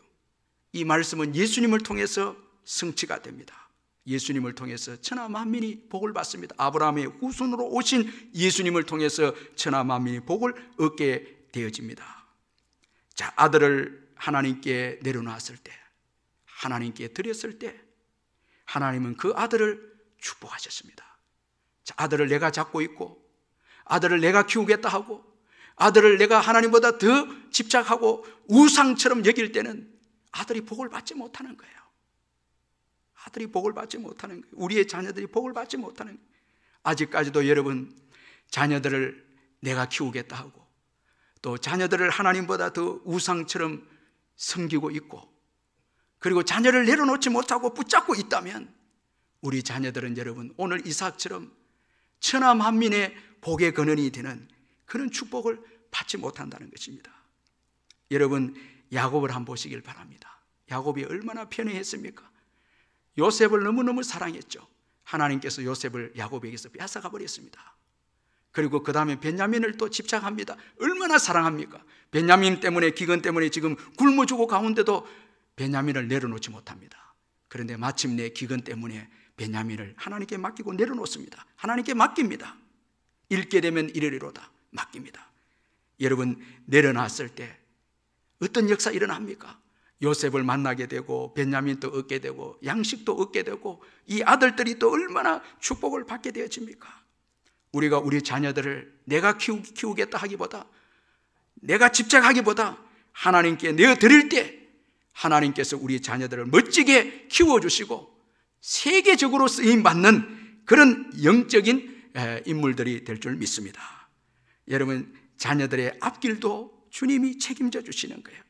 이 말씀은 예수님을 통해서 성취가 됩니다. 예수님을 통해서 천하 만민이 복을 받습니다. 아브라함의 후손으로 오신 예수님을 통해서 천하 만민이 복을 얻게 되어집니다. 자, 아들을 하나님께 내려놨을 때, 하나님께 드렸을 때 하나님은 그 아들을 축복하셨습니다. 자, 아들을 내가 잡고 있고 아들을 내가 키우겠다 하고 아들을 내가 하나님보다 더 집착하고 우상처럼 여길 때는 아들이 복을 받지 못하는 거예요. 아들이 복을 받지 못하는 거예요. 우리의 자녀들이 복을 받지 못하는 거예요. 아직까지도 여러분 자녀들을 내가 키우겠다 하고 또 자녀들을 하나님보다 더 우상처럼 섬기고 있고 그리고 자녀를 내려놓지 못하고 붙잡고 있다면 우리 자녀들은 여러분 오늘 이삭처럼 천하 만민의 복의 근원이 되는 그런 축복을 받지 못한다는 것입니다. 여러분 야곱을 한번 보시길 바랍니다. 야곱이 얼마나 편애했습니까? 요셉을 너무너무 사랑했죠. 하나님께서 요셉을 야곱에게서 뺏어가 버렸습니다. 그리고 그 다음에 베냐민을 또 집착합니다. 얼마나 사랑합니까? 베냐민 때문에, 기근 때문에 지금 굶어 죽어 가운데도 베냐민을 내려놓지 못합니다. 그런데 마침내 기근 때문에 베냐민을 하나님께 맡기고 내려놓습니다. 하나님께 맡깁니다. 읽게 되면 이르리로다. 맡깁니다. 여러분, 내려놨을 때 어떤 역사 일어납니까? 요셉을 만나게 되고 베냐민도 얻게 되고 양식도 얻게 되고 이 아들들이 또 얼마나 축복을 받게 되어집니까? 우리가 우리 자녀들을 내가 키우겠다 하기보다, 내가 집착하기보다 하나님께 내어드릴 때 하나님께서 우리 자녀들을 멋지게 키워주시고 세계적으로 쓰임받는 그런 영적인 인물들이 될 줄 믿습니다. 여러분, 자녀들의 앞길도 주님이 책임져 주시는 거예요.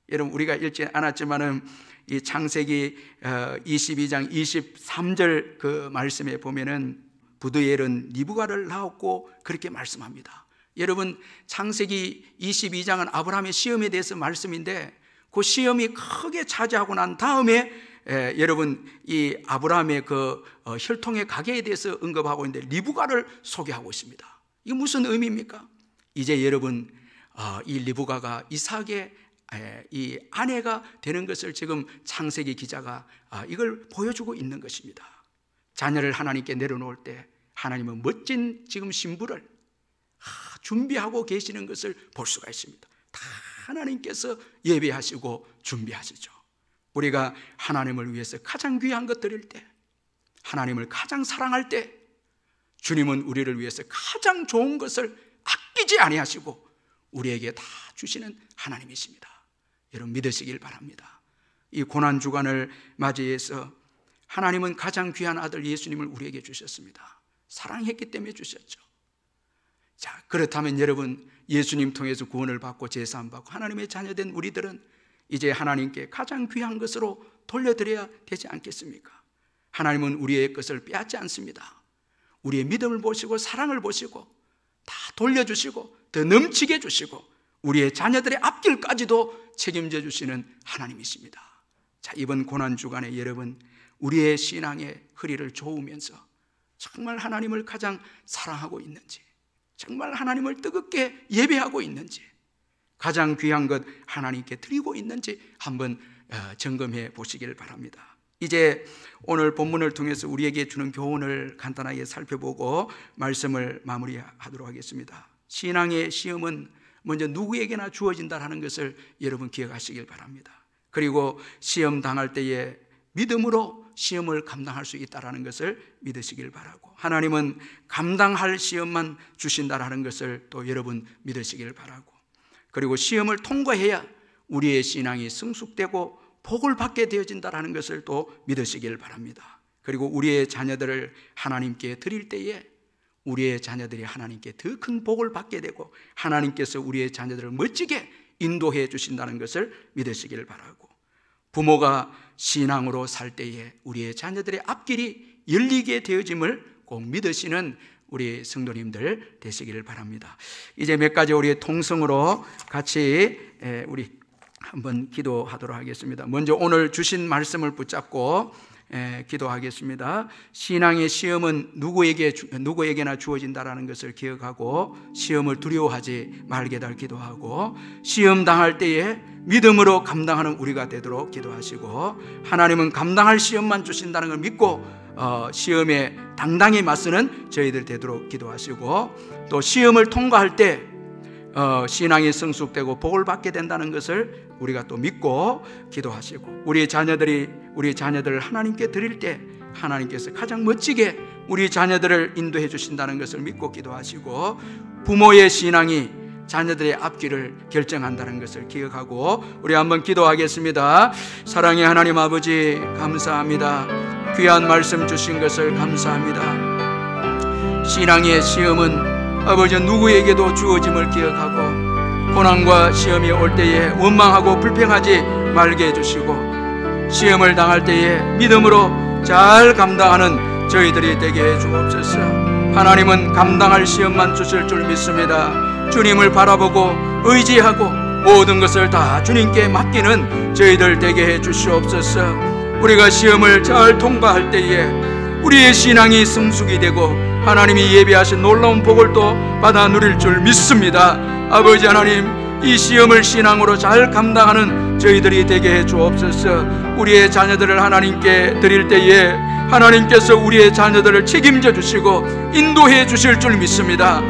여러분, 우리가 읽지 않았지만은 이 창세기 22장 23절 그 말씀에 보면은 부두엘은 리브가를 낳았고 그렇게 말씀합니다. 여러분, 창세기 22장은 아브라함의 시험에 대해서 말씀인데 그 시험이 크게 차지하고 난 다음에 여러분 이 아브라함의 그 혈통의 가계에 대해서 언급하고 있는데 리브가를 소개하고 있습니다. 이게 무슨 의미입니까? 이제 여러분 이 리브가가 이삭의 이 아내가 되는 것을 지금 창세기 기자가 이걸 보여주고 있는 것입니다. 자녀를 하나님께 내려놓을 때 하나님은 멋진 지금 신부를 준비하고 계시는 것을 볼 수가 있습니다. 다 하나님께서 예배하시고 준비하시죠. 우리가 하나님을 위해서 가장 귀한 것 드릴 때, 하나님을 가장 사랑할 때 주님은 우리를 위해서 가장 좋은 것을 아끼지 아니하시고 우리에게 다 주시는 하나님이십니다. 여러분, 믿으시길 바랍니다. 이 고난주간을 맞이해서 하나님은 가장 귀한 아들 예수님을 우리에게 주셨습니다. 사랑했기 때문에 주셨죠. 자, 그렇다면 여러분, 예수님 통해서 구원을 받고 제사함받고 하나님의 자녀된 우리들은 이제 하나님께 가장 귀한 것으로 돌려드려야 되지 않겠습니까? 하나님은 우리의 것을 빼앗지 않습니다. 우리의 믿음을 보시고 사랑을 보시고 다 돌려주시고 더 넘치게 주시고 우리의 자녀들의 앞길까지도 책임져 주시는 하나님이십니다. 자, 이번 고난주간에 여러분, 우리의 신앙의 허리를 조으면서 정말 하나님을 가장 사랑하고 있는지, 정말 하나님을 뜨겁게 예배하고 있는지, 가장 귀한 것 하나님께 드리고 있는지 한번 점검해 보시길 바랍니다. 이제 오늘 본문을 통해서 우리에게 주는 교훈을 간단하게 살펴보고 말씀을 마무리하도록 하겠습니다. 신앙의 시험은 먼저 누구에게나 주어진다는 것을 여러분 기억하시길 바랍니다. 그리고 시험 당할 때에 믿음으로 시험을 감당할 수 있다는 것을 믿으시길 바라고, 하나님은 감당할 시험만 주신다는 것을 또 여러분 믿으시길 바라고, 그리고 시험을 통과해야 우리의 신앙이 성숙되고 복을 받게 되어진다는 것을 또 믿으시길 바랍니다. 그리고 우리의 자녀들을 하나님께 드릴 때에 우리의 자녀들이 하나님께 더 큰 복을 받게 되고 하나님께서 우리의 자녀들을 멋지게 인도해 주신다는 것을 믿으시길 바라고, 부모가 신앙으로 살 때에 우리의 자녀들의 앞길이 열리게 되어짐을 꼭 믿으시는 우리 성도님들 되시기를 바랍니다. 이제 몇 가지 우리의 통성으로 같이 우리 한번 기도하도록 하겠습니다. 먼저 오늘 주신 말씀을 붙잡고 기도하겠습니다. 신앙의 시험은 누구에게나 주어진다는 것을 기억하고 시험을 두려워하지 말게 달 기도하고, 시험 당할 때에 믿음으로 감당하는 우리가 되도록 기도하시고, 하나님은 감당할 시험만 주신다는 걸 믿고 시험에 당당히 맞서는 저희들 되도록 기도하시고, 또 시험을 통과할 때 신앙이 성숙되고 복을 받게 된다는 것을 우리가 또 믿고 기도하시고, 우리 자녀들을 하나님께 드릴 때 하나님께서 가장 멋지게 우리 자녀들을 인도해 주신다는 것을 믿고 기도하시고, 부모의 신앙이 자녀들의 앞길을 결정한다는 것을 기억하고 우리 한번 기도하겠습니다. 사랑의 하나님 아버지, 감사합니다. 귀한 말씀 주신 것을 감사합니다. 신앙의 시험은 아버지 누구에게도 주어짐을 기억하고, 고난과 시험이 올 때에 원망하고 불평하지 말게 해주시고, 시험을 당할 때에 믿음으로 잘 감당하는 저희들이 되게 해주옵소서. 하나님은 감당할 시험만 주실 줄 믿습니다. 주님을 바라보고 의지하고 모든 것을 다 주님께 맡기는 저희들 되게 해주시옵소서. 우리가 시험을 잘 통과할 때에 우리의 신앙이 성숙이 되고 하나님이 예비하신 놀라운 복을 또 받아 누릴 줄 믿습니다. 아버지 하나님, 이 시험을 신앙으로 잘 감당하는 저희들이 되게 해 주옵소서. 우리의 자녀들을 하나님께 드릴 때에 하나님께서 우리의 자녀들을 책임져 주시고 인도해 주실 줄 믿습니다.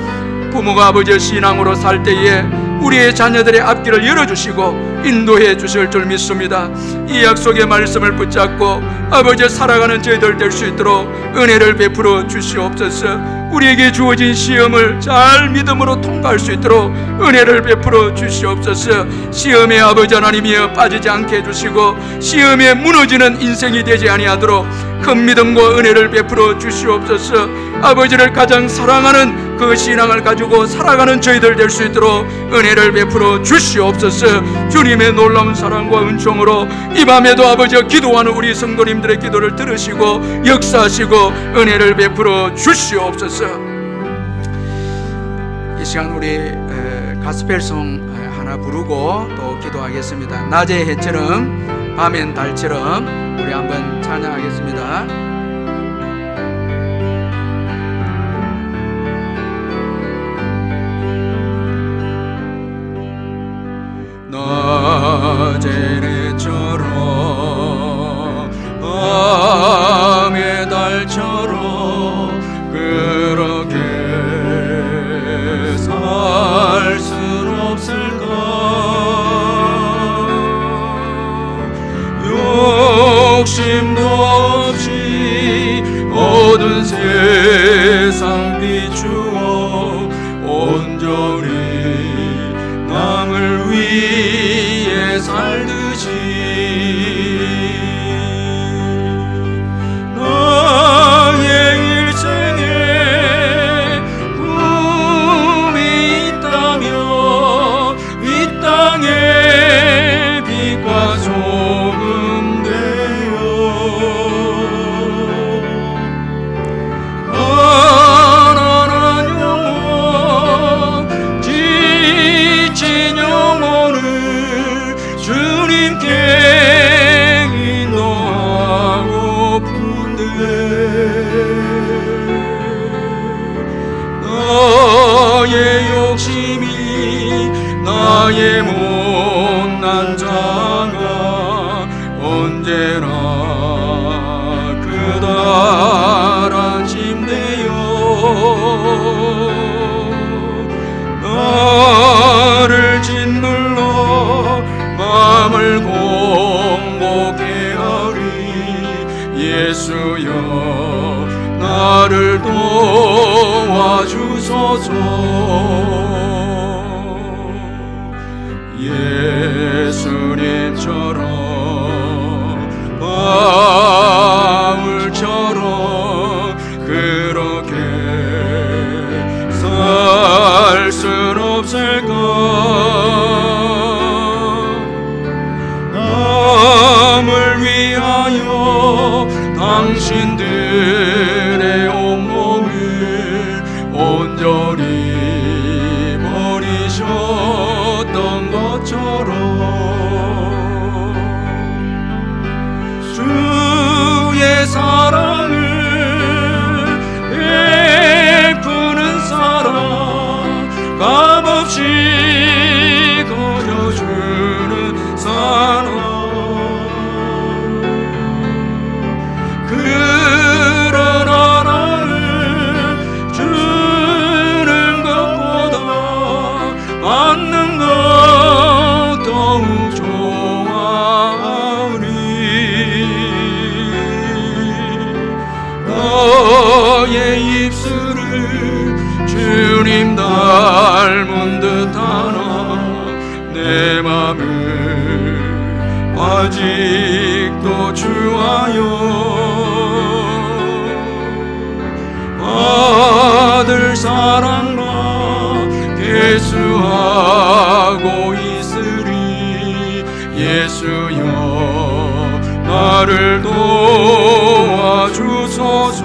부모가 아버지의 신앙으로 살 때에 우리의 자녀들의 앞길을 열어주시고 인도해 주실 줄 믿습니다. 이 약속의 말씀을 붙잡고 아버지 살아가는 저희들 될 수 있도록 은혜를 베풀어 주시옵소서. 우리에게 주어진 시험을 잘 믿음으로 통과할 수 있도록 은혜를 베풀어 주시옵소서. 시험에 아버지 하나님이여 빠지지 않게 해주시고 시험에 무너지는 인생이 되지 아니하도록 큰 믿음과 은혜를 베풀어 주시옵소서. 아버지를 가장 사랑하는 그 신앙을 가지고 살아가는 저희들 될 수 있도록 은혜를 베풀어 주시옵소서. 주님의 놀라운 사랑과 은총으로 이 밤에도 아버지와 기도하는 우리 성도님들의 기도를 들으시고 역사하시고 은혜를 베풀어 주시옵소서. 이 시간 우리 가스펠송 하나 부르고 또 기도하겠습니다. 낮의 해처럼 밤엔 달처럼 우리 한번 찬양하겠습니다. 낮의 해처럼 밤의 달처럼 그렇게 살 순 없을까? 욕심도 없이 어두운 세상 비추어 온전히 남을 위해 살듯이 나의 일생에 꿈이 있다면 이 땅에 빛과 소금 되어 가난한 영혼 지친 영혼을 주님께 인도하고픈데 나의 욕심이 나의 못난 자가 언제나 그다란 짐되어 나를 짓눌러 마음을 공복해 하리. 예수여 나를 도와주소서. 예수님처럼 바울처럼 그렇게 살 순 없을까? 남을 위하여 당신들의 온몸을 온전히 버리셨던 것처럼 주의 사랑을 베푸는 사랑 값없이 거저주는 사랑 그런 하나를 주는 것보다 받는 것 더욱 좋아하리. 너의 입술을 주님 닮은 듯하나 내 맘을 아직도 주하여 받을 사랑과 계수하고 있으리. 예수여 나를 도와주소서.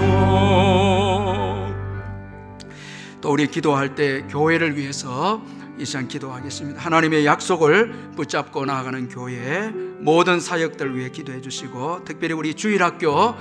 또 우리 기도할 때 교회를 위해서 이 시간 기도하겠습니다. 하나님의 약속을 붙잡고 나아가는 교회, 모든 사역들 위해 기도해 주시고, 특별히 우리 주일학교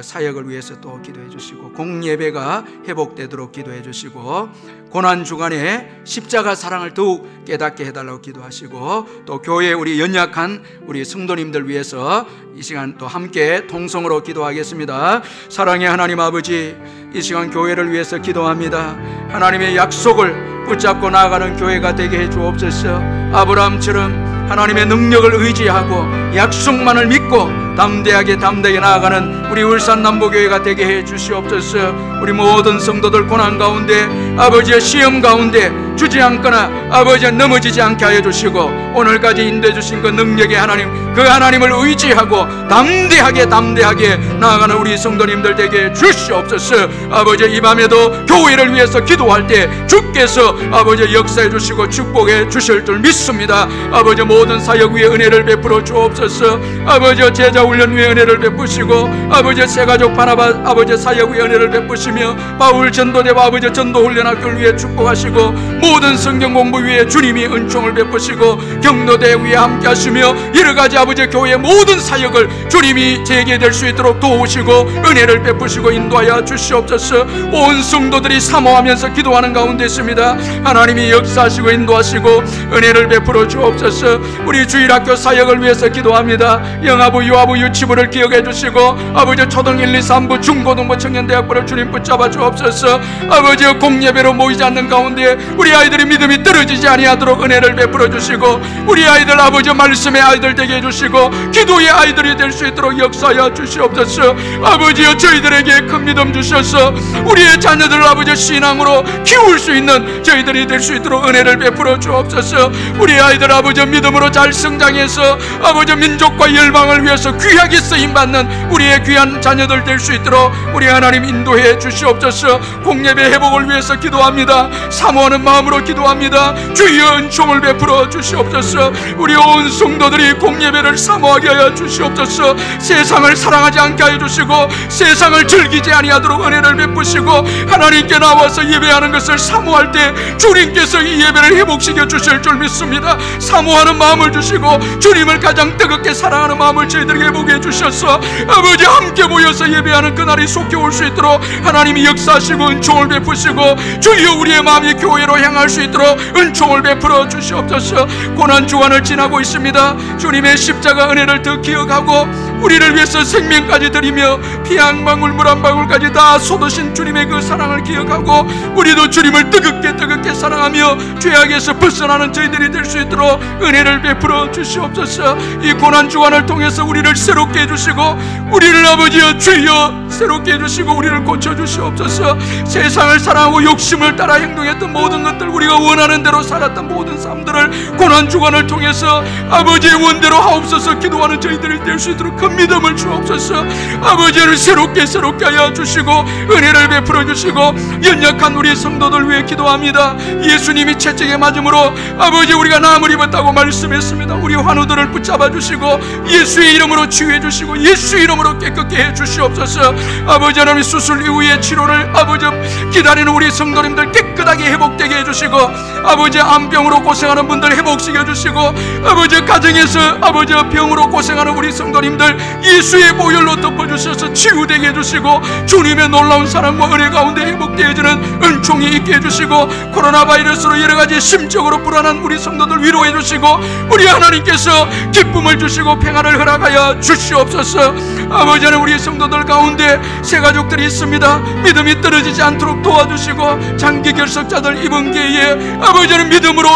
사역을 위해서 또 기도해 주시고, 공예배가 회복되도록 기도해 주시고, 고난주간에 십자가 사랑을 더욱 깨닫게 해달라고 기도하시고, 또 교회 우리 연약한 우리 성도님들 위해서 이 시간 또 함께 통성으로 기도하겠습니다. 사랑의 하나님 아버지, 이 시간 교회를 위해서 기도합니다. 하나님의 약속을 붙잡고 나아가는 교회가 되게 해 주옵소서. 아브라함처럼 하나님의 능력을 의지하고 약속만을 믿고 담대하게 나아가는 우리 울산 남부교회가 되게 해 주시옵소서. 우리 모든 성도들 고난 가운데, 아버지의 시험 가운데 주저앉거나 아버지 넘어지지 않게 하여 주시고, 오늘까지 인도해 주신 그 능력의 하나님, 그 하나님을 의지하고 담대하게 나아가는 우리 성도님들 되게 주시옵소서. 아버지, 이 밤에도 교회를 위해서 기도할 때 주께서 아버지 역사해 주시고 축복해 주실 줄 믿습니다. 아버지, 모든 사역 위에 은혜를 베풀어 주옵소서. 아버지, 제자 훈련 위에 은혜를 베푸시고, 아버지 새가족 바나바 아버지 사역 위에 은혜를 베푸시며, 바울 전도대와 아버지 전도 훈련학교를 위해 축복하시고, 모든 성경 공부 위에 주님이 은총을 베푸시고, 경로대 위에 함께 하시며, 여러가지 아버지 교회의 모든 사역을 주님이 재개될 수 있도록 도우시고 은혜를 베푸시고 인도하여 주시옵소서. 온 성도들이 사모하면서 기도하는 가운데 있습니다. 하나님이 역사하시고 인도하시고 은혜를 베풀어 주옵소서. 우리 주일학교 사역을 위해서 기도합니다. 영아부, 유아부, 유치부를 기억해 주시고, 아버지 초등 1, 2, 3부, 중고등부, 청년대학부를 주님 붙잡아 주옵소서. 아버지, 공예배로 모이지 않는 가운데 우리 아이들의 믿음이 떨어지지 아니하도록 은혜를 베풀어 주시고, 우리 아이들 아버지 말씀의 아이들 되게 해주시고 기도의 아이들이 될 수 있도록 역사하여 주시옵소서. 아버지여, 저희들에게 큰 믿음 주셔서 우리의 자녀들을 아버지 신앙으로 키울 수 있는 저희들이 될 수 있도록 은혜를 베풀어 주옵소서. 우리 아이들 아버지 믿음으로 잘 성장해서 아버지 민족과 열방을 위해서 귀하게 쓰임받는 우리의 귀한 자녀들 될 수 있도록 우리 하나님 인도해 주시옵소서. 공예배 회복을 위해서 기도합니다. 사모하는 마음으로 기도합니다. 주여 은총을 베풀어 주시옵소서. 우리 온 성도들이 공예배를 사모하게 하여 주시옵소서. 세상을 사랑하지 않게 하여 주시고, 세상을 즐기지 아니하도록 은혜를 베푸시고, 하나님께 나와서 예배하는 것을 사모할 때 주님께서 이 예배를 회복시켜 주실 줄 믿습니다. 사모하는 마음을 주시고 주님을 가장 뜨겁게 사랑하는 마음을 저희들에게 회복해 주셔서 아버지 함께 모여서 예배하는 그날이 속히 올 수 있도록 하나님이 역사하시고 은총을 베푸시고, 주여 우리의 마음이 교회로 향할 수 있도록 은총을 베풀어 주시옵소서. 고난주간을 지나고 있습니다. 주님의 십자가 은혜를 더 기억하고 우리를 위해서 생명까지 드리며 피 한 방울 물 한 방울까지 다 쏟으신 주님의 그 사랑을 기억하고, 우리도 주님을 뜨겁게 사랑하며 죄악에서 벗어나는 저희들이 될 수 있도록 은혜를 베풀어 주시옵소서. 이 고난주간을 통해서 우리를 새롭게 해주시고, 우리를 아버지여 주여 새롭게 해주시고 우리를 고쳐주시옵소서. 세상을 사랑하고 욕심을 따라 행동했던 모든 것들, 우리가 원하는 대로 살았던 모든 삶들을 고난주간을 통해서 아버지의 원대로 하옵소서. 기도하는 저희들이 될 수 있도록 큰 믿음을 주옵소서. 아버지를 새롭게 하여 주시고 은혜를 베풀어 주시고, 연약한 우리 성도들 위해 기도합니다. 예수님이 채찍에 맞음으로 아버지 우리가 나음을 입었다고 말씀했습니다. 우리 환우들을 붙잡아 주시고 예수의 이름으로 치유해 주시고 예수의 이름으로 깨끗게 해 주시옵소서. 아버지 하나님, 수술 이후의 치료를 아버지 기다리는 우리 성도님들 깨끗하게 회복되게 해 주시고, 아버지 암병으로 고생하는 분들 회복시켜 주시고, 아버지 가정에서 아버지 병으로 고생하는 우리 성도님들 예수의 보혈로 덮어주셔서 치유되게 해주시고, 주님의 놀라운 사랑과 은혜 가운데 회복되어지는 은총이 있게 해주시고, 코로나 바이러스로 여러가지 심적으로 불안한 우리 성도들 위로해 주시고, 우리 하나님께서 기쁨을 주시고 평안을 허락하여 주시옵소서. 아버지 하나님, 우리 성도들 가운데 새가족들이 있습니다. 믿음이 떨어지지 않도록 도와주시고, 장기 결석자들 이번 기회에 아버지 하나님 믿음으로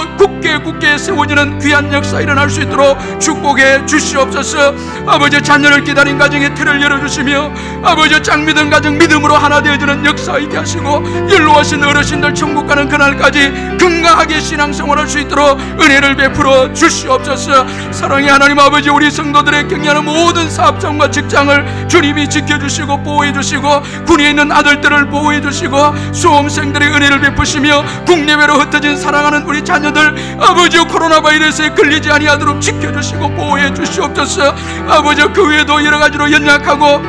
굳게 세워지는 귀한 역사 일어날 수 있도록 축복해 주시옵소서. 아버지, 자녀를 기다린 가정에 틀을 열어주시며 아버지 짝믿은 가정 믿음으로 하나 되어지는 역사 있게 하시고, 연로하신 어르신들 천국 가는 그날까지 건강하게 신앙생활할 수 있도록 은혜를 베풀어 주시옵소서. 사랑의 하나님 아버지, 우리 성도들의 경영하는 모든 사업장과 직장을 주님이 지켜주시고 보호해주시고, 군에 있는 아들들을 보호해주시고, 수험생들의 은혜를 베푸시며 국내외로 흩어진 사랑하는 우리 자녀들 아버지 코로나 바이러스에 걸리지 아니하도록 지켜주시고 보호해 주시옵소서. 아버지, 그 외에도 여러가지로 연약하고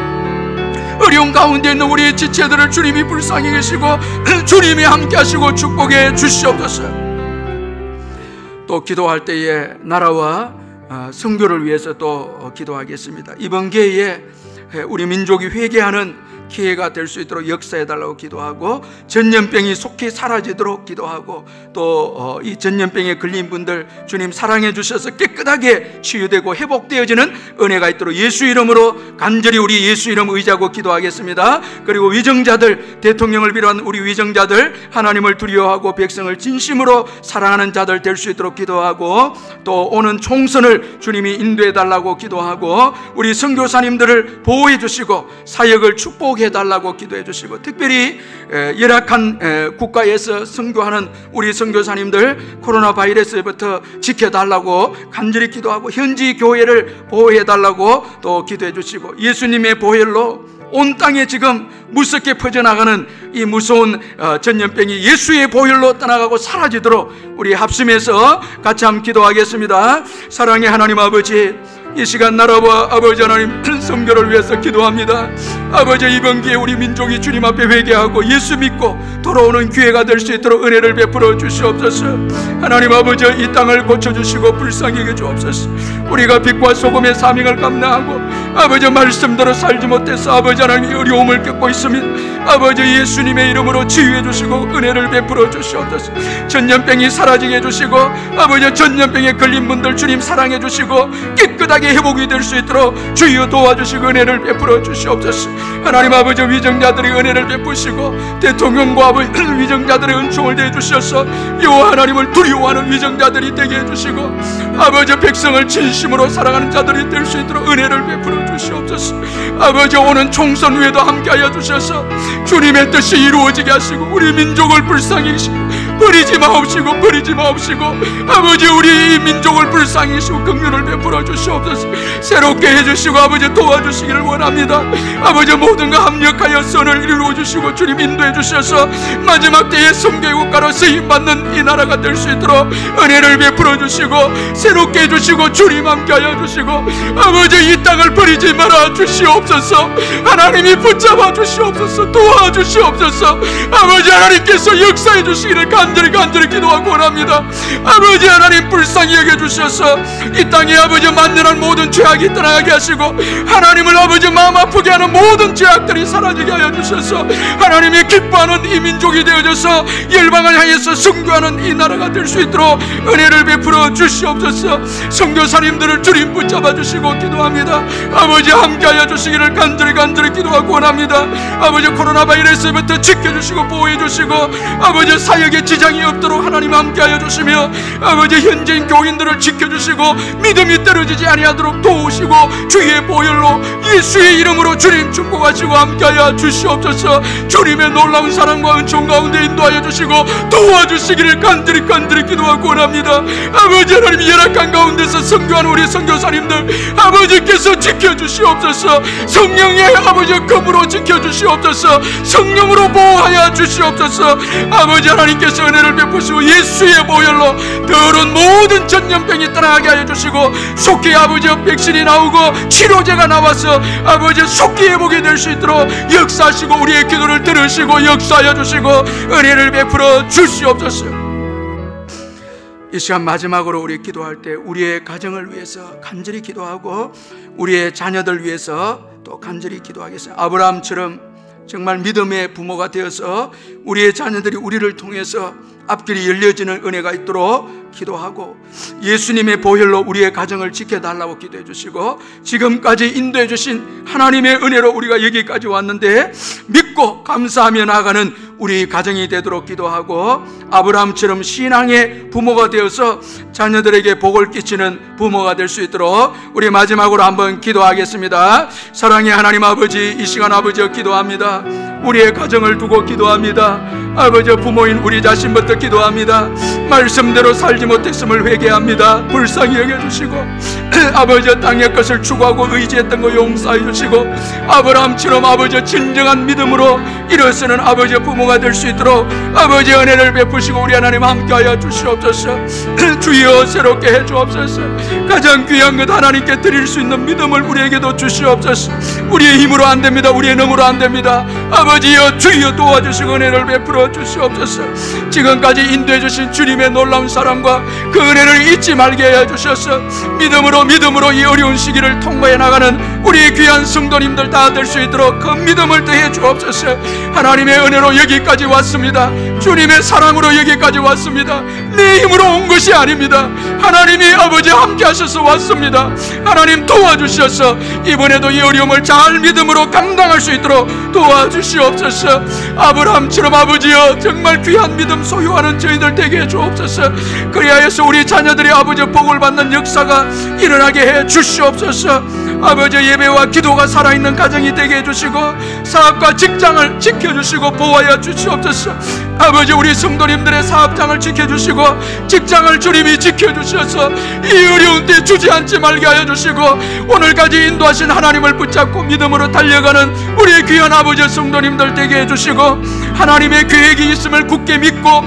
어려운 가운데 있는 우리의 지체들을 주님이 불쌍히 계시고 주님이 함께 하시고 축복해 주시옵소서. 또 기도할 때에 나라와 선교를 위해서 또 기도하겠습니다. 이번 기회에 우리 민족이 회개하는 기회가 될 수 있도록 역사해달라고 기도하고, 전염병이 속히 사라지도록 기도하고, 또 이 전염병에 걸린 분들 주님 사랑해 주셔서 깨끗하게 치유되고 회복되어지는 은혜가 있도록 예수 이름으로 간절히 우리 예수 이름 의지하고 기도하겠습니다. 그리고 위정자들, 대통령을 비롯한 우리 위정자들, 하나님을 두려워하고 백성을 진심으로 사랑하는 자들 될 수 있도록 기도하고, 또 오는 총선을 주님이 인도해 달라고 기도하고, 우리 선교사님들을 보호해 주시고 사역을 축복해 달라고 기도해 주시고, 특별히 열악한 국가에서 선교하는 우리 선교사님들 코로나 바이러스부터 지켜달라고 간절히 기도하고, 현지 교회를 보호해 달라고 또 기도해 주시고, 예수님의 보혈로 온 땅에 지금 무섭게 퍼져나가는 이 무서운 전염병이 예수의 보혈로 떠나가고 사라지도록 우리 합심해서 같이 한번 기도하겠습니다. 사랑의 하나님 아버지, 이 시간 나라와 아버지 하나님 선교를 위해서 기도합니다. 아버지, 이번 기회에 우리 민족이 주님 앞에 회개하고 예수 믿고 돌아오는 기회가 될 수 있도록 은혜를 베풀어 주시옵소서. 하나님 아버지, 이 땅을 고쳐주시고 불쌍히 여겨 주옵소서. 우리가 빛과 소금의 사명을 감당하고 아버지 말씀대로 살지 못해서 아버지 하나님이 어려움을 겪고 있으면 아버지 예수님의 이름으로 치유해 주시고 은혜를 베풀어 주시옵소서. 전염병이 사라지게 해주시고 아버지 전염병에 걸린 분들 주님 사랑해 주시고 깨끗하게 회복이 될 수 있도록 주여 도와주시고 은혜를 베풀어 주시옵소서. 하나님 아버지, 위정자들의 은혜를 베푸시고 대통령과 아버지 위정자들의 은총을 내주셔서 여호와 하나님을 두려워하는 위정자들이 되게 해주시고 아버지 백성을 진심으로 사랑하는 자들이 될 수 있도록 은혜를 베풀어 주시옵소서. 아버지, 오는 총선 후에도 함께하여 주셔서 주님의 뜻이 이루어지게 하시고 우리 민족을 불쌍히 여기시고 버리지 마옵시고 아버지 우리 이 민족을 불쌍히 여기시고 긍휼을 베풀어 주시옵소서. 새롭게 해주시고 아버지 도와주시기를 원합니다. 아버지 모든 가 합력하여 선을 이루어 주시고 주님 인도해 주셔서 마지막 때에 선교의 국가로 쓰임받는 이 나라가 될 수 있도록 은혜를 베풀어 주시고 새롭게 해주시고 주님 함께하여 주시고 아버지 이 땅을 버리지 말아 주시옵소서. 하나님이 붙잡아 주시옵소서. 도와주시옵소서. 아버지 하나님께서 역사해 주시기를 간절히 기도하고 원합니다. 아버지 하나님 불쌍히 여겨주셔서 이 땅에 아버지 만연한 모든 죄악이 떠나게 하시고 하나님을 아버지 마음 아프게 하는 모든 죄악들이 사라지게 하여 주셔서 하나님이 기뻐하는 이 민족이 되어져서 열방을 향해서 선교하는 이 나라가 될 수 있도록 은혜를 베풀어 주시옵소서. 선교사님들을 주님 붙잡아 주시고 기도합니다. 아버지 함께하여 주시기를 간절히 기도하고 원합니다. 아버지 코로나 바이러스부터 지켜주시고 보호해 주시고 아버지 사역에 지장이 없도록 하나님 함께하여 주시며 아버지 현지인 교인들을 지켜주시고 믿음이 떨어지지 아니하도록 도우시고 주의 보혈로 예수의 이름으로 주님 축복하시고 함께하여 주시옵소서. 주님의 놀라운 사랑과 은총 가운데 인도하여 주시고 도와주시기를 간절히 기도하고 원합니다. 아버지 하나님 열악한 가운데서 선교하는 우리 선교사님들 아버지께서 지켜주시옵소서. 성령의 아버지 검으로 지켜주시옵소서. 성령으로 보호하여 주시옵소서. 아버지 하나님께서 은혜를 베푸시고 예수의 보혈로 더러운 모든 전염병이 떠나게 하여 주시고 속히 아버지 백신이 나오고 치료제가 나와서 아버지 속히 회복이 될 수 있도록 역사하시고 우리의 기도를 들으시고 역사하여 주시고 은혜를 베풀어 주시옵소서. 이 시간 마지막으로 우리 기도할 때 우리의 가정을 위해서 간절히 기도하고 우리의 자녀들 위해서 또 간절히 기도하겠습니다. 아브라함처럼 정말 믿음의 부모가 되어서 우리의 자녀들이 우리를 통해서 앞길이 열려지는 은혜가 있도록 기도하고 예수님의 보혈로 우리의 가정을 지켜달라고 기도해 주시고 지금까지 인도해 주신 하나님의 은혜로 우리가 여기까지 왔는데 믿고 감사하며 나아가는 우리 가정이 되도록 기도하고 아브라함처럼 신앙의 부모가 되어서 자녀들에게 복을 끼치는 부모가 될 수 있도록 우리 마지막으로 한번 기도하겠습니다. 사랑의 하나님 아버지, 이 시간 아버지여 기도합니다. 우리의 가정을 두고 기도합니다. 아버지 부모인 우리 자신부터 기도합니다. 말씀대로 살지 못했음을 회개합니다. 불쌍히 여겨주시고 아버지 땅의 것을 추구하고 의지했던 거 용서해 주시고, 아브라함처럼 아버지 진정한 믿음으로 일어서는 아버지 부모가 될 수 있도록 아버지 은혜를 베푸시고 우리 하나님 함께하여 주시옵소서. 주여 새롭게 해 주옵소서. 가장 귀한 것 하나님께 드릴 수 있는 믿음을 우리에게도 주시옵소서. 우리의 힘으로 안 됩니다. 우리의 능으로 안 됩니다. 아버지여 주여 도와주시고 은혜를 베풀어 주시옵소서. 지금까지 인도해 주신 주님의 놀라운 사랑과 그 은혜를 잊지 말게 해 주셔서 믿음으로 이 어려운 시기를 통과해 나가는 우리 귀한 성도님들 다 될 수 있도록 그 믿음을 더해 주옵소서. 하나님의 은혜로 여기까지 왔습니다. 주님의 사랑으로 여기까지 왔습니다. 내 힘으로 온 것이 아닙니다. 하나님이 아버지 함께 하셔서 왔습니다. 하나님 도와주셔서 이번에도 이 어려움을 잘 믿음으로 감당할 수 있도록 도와주시옵소서. 아브라함처럼 아버지여 정말 귀한 믿음 소유하는 저희들 되게 해 주옵소서. 그리하여서 우리 자녀들이 아버지 복을 받는 역사가 일어나게 해 주시옵소서. 아버지 예배와 기도가 살아있는 가정이 되게 해주시고 사업과 직장을 지켜주시고 보호하여 주시옵소서. 아버지 우리 성도님들의 사업장을 지켜주시고 직장을 주님이 지켜주셔서 이 어려운 때 주저앉지 말게 하여 주시고 오늘까지 인도하신 하나님을 붙잡고 믿음으로 달려가는 우리 귀한 아버지 성도님들 되게 해주시고 하나님의 계획이 있음을 굳게 믿고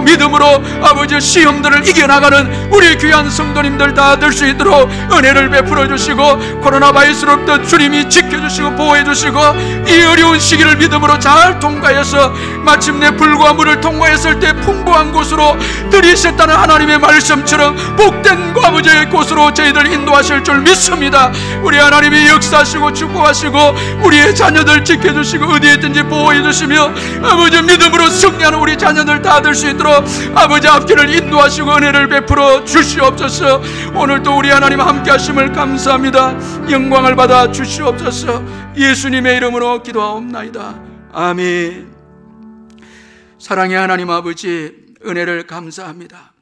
믿음으로 아버지 시험들을 이겨나가는 우리 귀한 성도님들 다 될 수 있도록 은혜를 베풀어 주시고 코로나 바이러스로부터 주님이 지켜주시고 보호해 주시고 이 어려운 시기를 믿음으로 잘 통과해서 마침내 불과 물을 통과했을 때 풍부한 곳으로 들이셨다는 하나님의 말씀처럼 복된 아버지의 곳으로 저희들 인도하실 줄 믿습니다. 우리 하나님이 역사하시고 축복하시고 우리의 자녀들 지켜주시고 어디에 있든지 보호해 주시며 아버지 믿음으로 승리하는 우리 자녀들 다 될 수 있도록 아버지 앞길을 인도하시고 은혜를 베풀어 주시옵소서. 오늘도 우리 하나님 함께 하심을 감사합니다. 영광을 받아 주시옵소서. 예수님의 이름으로 기도하옵나이다. 아멘. 사랑의 하나님 아버지 은혜를 감사합니다.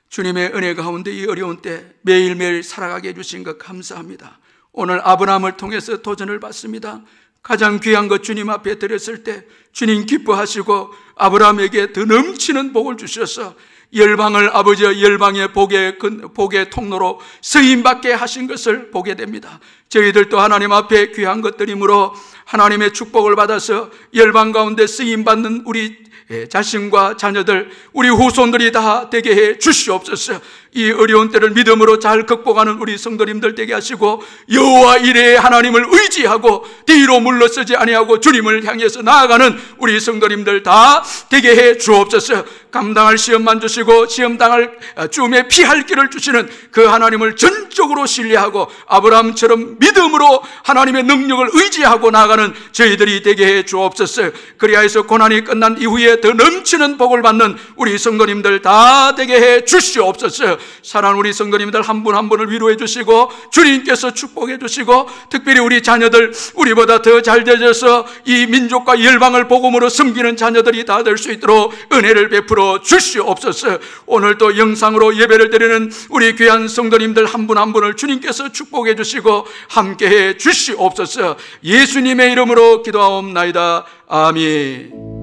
주님의 은혜 가운데 이 어려운 때 매일매일 살아가게 해주신 것 감사합니다. 오늘 아브라함을 통해서 도전을 받습니다. 가장 귀한 것 주님 앞에 드렸을 때 주님 기뻐하시고 아브라함에게 더 넘치는 복을 주셔서 열방을 아버지 열방의 복의 통로로 쓰임받게 하신 것을 보게 됩니다. 저희들도 하나님 앞에 귀한 것들이므로 하나님의 축복을 받아서 열방 가운데 쓰임받는 우리 자신과 자녀들 우리 후손들이 다 되게 해 주시옵소서. 이 어려운 때를 믿음으로 잘 극복하는 우리 성도님들 되게 하시고 여호와 이레의 하나님을 의지하고 뒤로 물러서지 아니하고 주님을 향해서 나아가는 우리 성도님들 다 되게 해 주옵소서. 감당할 시험만 주시고 시험 당할 쯤에 피할 길을 주시는 그 하나님을 전적으로 신뢰하고 아브라함처럼 믿음으로 하나님의 능력을 의지하고 나아가는 저희들이 되게 해 주옵소서. 그리하여서 고난이 끝난 이후에 더 넘치는 복을 받는 우리 성도님들 다 되게 해 주시옵소서. 사랑하는 우리 성도님들 한 분 한 분을 위로해 주시고 주님께서 축복해 주시고 특별히 우리 자녀들 우리보다 더 잘 되셔서 이 민족과 열방을 복음으로 섬기는 자녀들이 다 될 수 있도록 은혜를 베풀어 주시옵소서. 오늘도 영상으로 예배를 드리는 우리 귀한 성도님들 한 분 한 분을 주님께서 축복해 주시고 함께해 주시옵소서. 예수님의 이름으로 기도하옵나이다. 아멘.